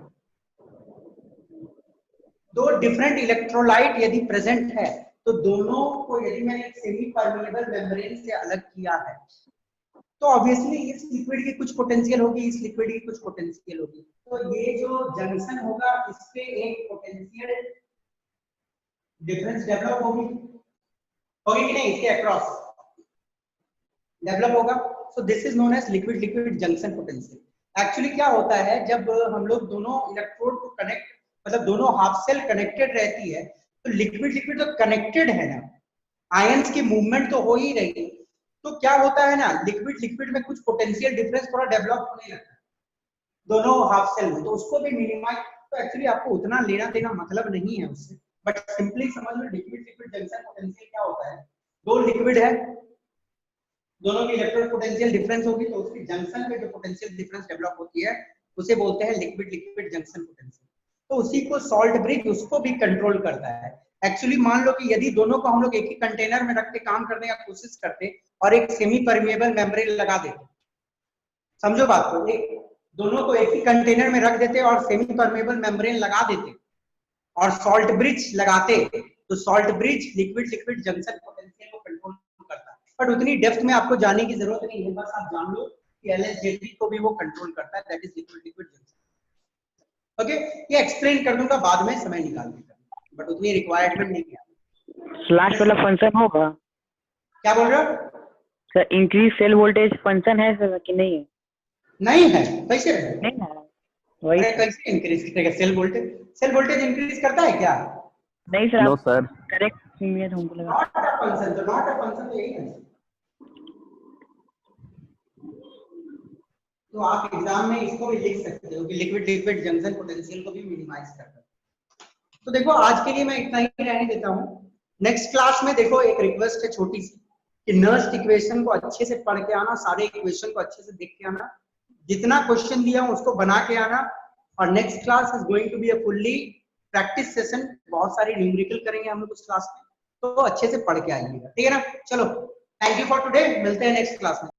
दो डिफरेंट इलेक्ट्रोलाइट यदि प्रेजेंट है तो दोनों को यदि मैंने एक सेमी परमेबल मेम्ब्रेन से अलग किया है तो ऑब्वियसली इस लिक्विड की कुछ पोटेंशियल होगी, इस लिक्विड की कुछ पोटेंशियल होगी। तो ये जो जंक्शन होगा इस पे एक पोटेंशियल डिफरेंस डेवलप होगी कि नहीं, इसके अक्रॉस डेवलप होगा। So this is known as liquid liquid junction potential. Actually क्या होता है, जब हम लोग दोनों इलेक्ट्रोड को कनेक्ट, मतलब दोनों हाफ सेल कनेक्टेड रहती है तो लिक्विड लिक्विड तो कनेक्टेड है ना, आयंस की मूवमेंट तो हो ही रही है, तो क्या होता है ना, लिक्विड लिक्विड में कुछ पोटेंशियल डिफरेंस थोड़ा डेवलप होने लगता है दोनों हाफ सेल में, तो उसको भी मिनिमाइज। तो एक्चुअली आपको उतना लेना देना मतलब नहीं है उससे, बट सिंपली समझ लो लिक्विड लिक्विड जंक्शन पोटेंशियल क्या होता है, दो लिक्विड है, दोनों की इलेक्ट्रोड पोटेंशियल डिफरेंस होगी तो उसकी जंक्शन में जो पोटेंशियल डिफरेंस डेवलप होती है उसे बोलते हैं लिक्विड लिक्विड जंक्शन पोटेंशियल। तो उसी को सॉल्ट ब्रिज उसको भी कंट्रोल करता है। एक्चुअली मान लो कि यदि दोनों को हम लोग एक ही कंटेनर में रख के काम करने की कोशिश करते और एक सेमी परमेबल मेम्ब्रेन लगा देते, समझो बात को, दोनों को एक ही कंटेनर में रख देते और सेमी परमेबल मेम्ब्रेन लगा देते और सॉल्ट ब्रिज लगाते, तो salt bridge liquid liquid junction potential को कंट्रोल करता है। बट उतनी डेप्थ में आपको जाने की जरूरत नहीं है, बस आप जान लो कि एलएसजेपी को भी वो कंट्रोल करता है, that is liquid liquid junction. Okay, ये एक्सप्लेन कर दूंगा बाद में समय निकाल के, बट उतनी रिक्वायरमेंट नहीं है। स्लैश वाला फंक्शन होगा? क्या बोल रहे हो sir? Increase cell voltage function है सर कि नहीं है? नहीं है, कैसे है? नहीं है, वही अरे कैसे इंक्रीज करेगा cell voltage? Cell voltage increase करता है क्या? नहीं सर। No sir. करेक्ट है, हमको लगा नॉट अ फंक्शन, तो नॉट अ फंक्शन तो यही है। तो आप एग्जाम में इसको भी लिख सकते हो कि लिक्विड लिक्विड जंक्शन पोटेंशियल को भी मिनिमाइज करता है। तो देखो आज के लिए मैं इतना ही रहने देता हूँ। नेक्स्ट क्लास में देखो एक रिक्वेस्ट है छोटी सी कि नर्स्ट इक्वेशन को अच्छे से पढ़ के आना, सारे इक्वेशन को अच्छे से देख के आना, जितना क्वेश्चन दिया हूं उसको बना के आना। और next class is going to be a fully practice session, बहुत सारी न्यूमेरिकल करेंगे हम लोग उस क्लास में, तो अच्छे से पढ़ के आइएगा, ठीक है ना। चलो, थैंक यू फॉर टुडे, मिलते हैं नेक्स्ट क्लास में।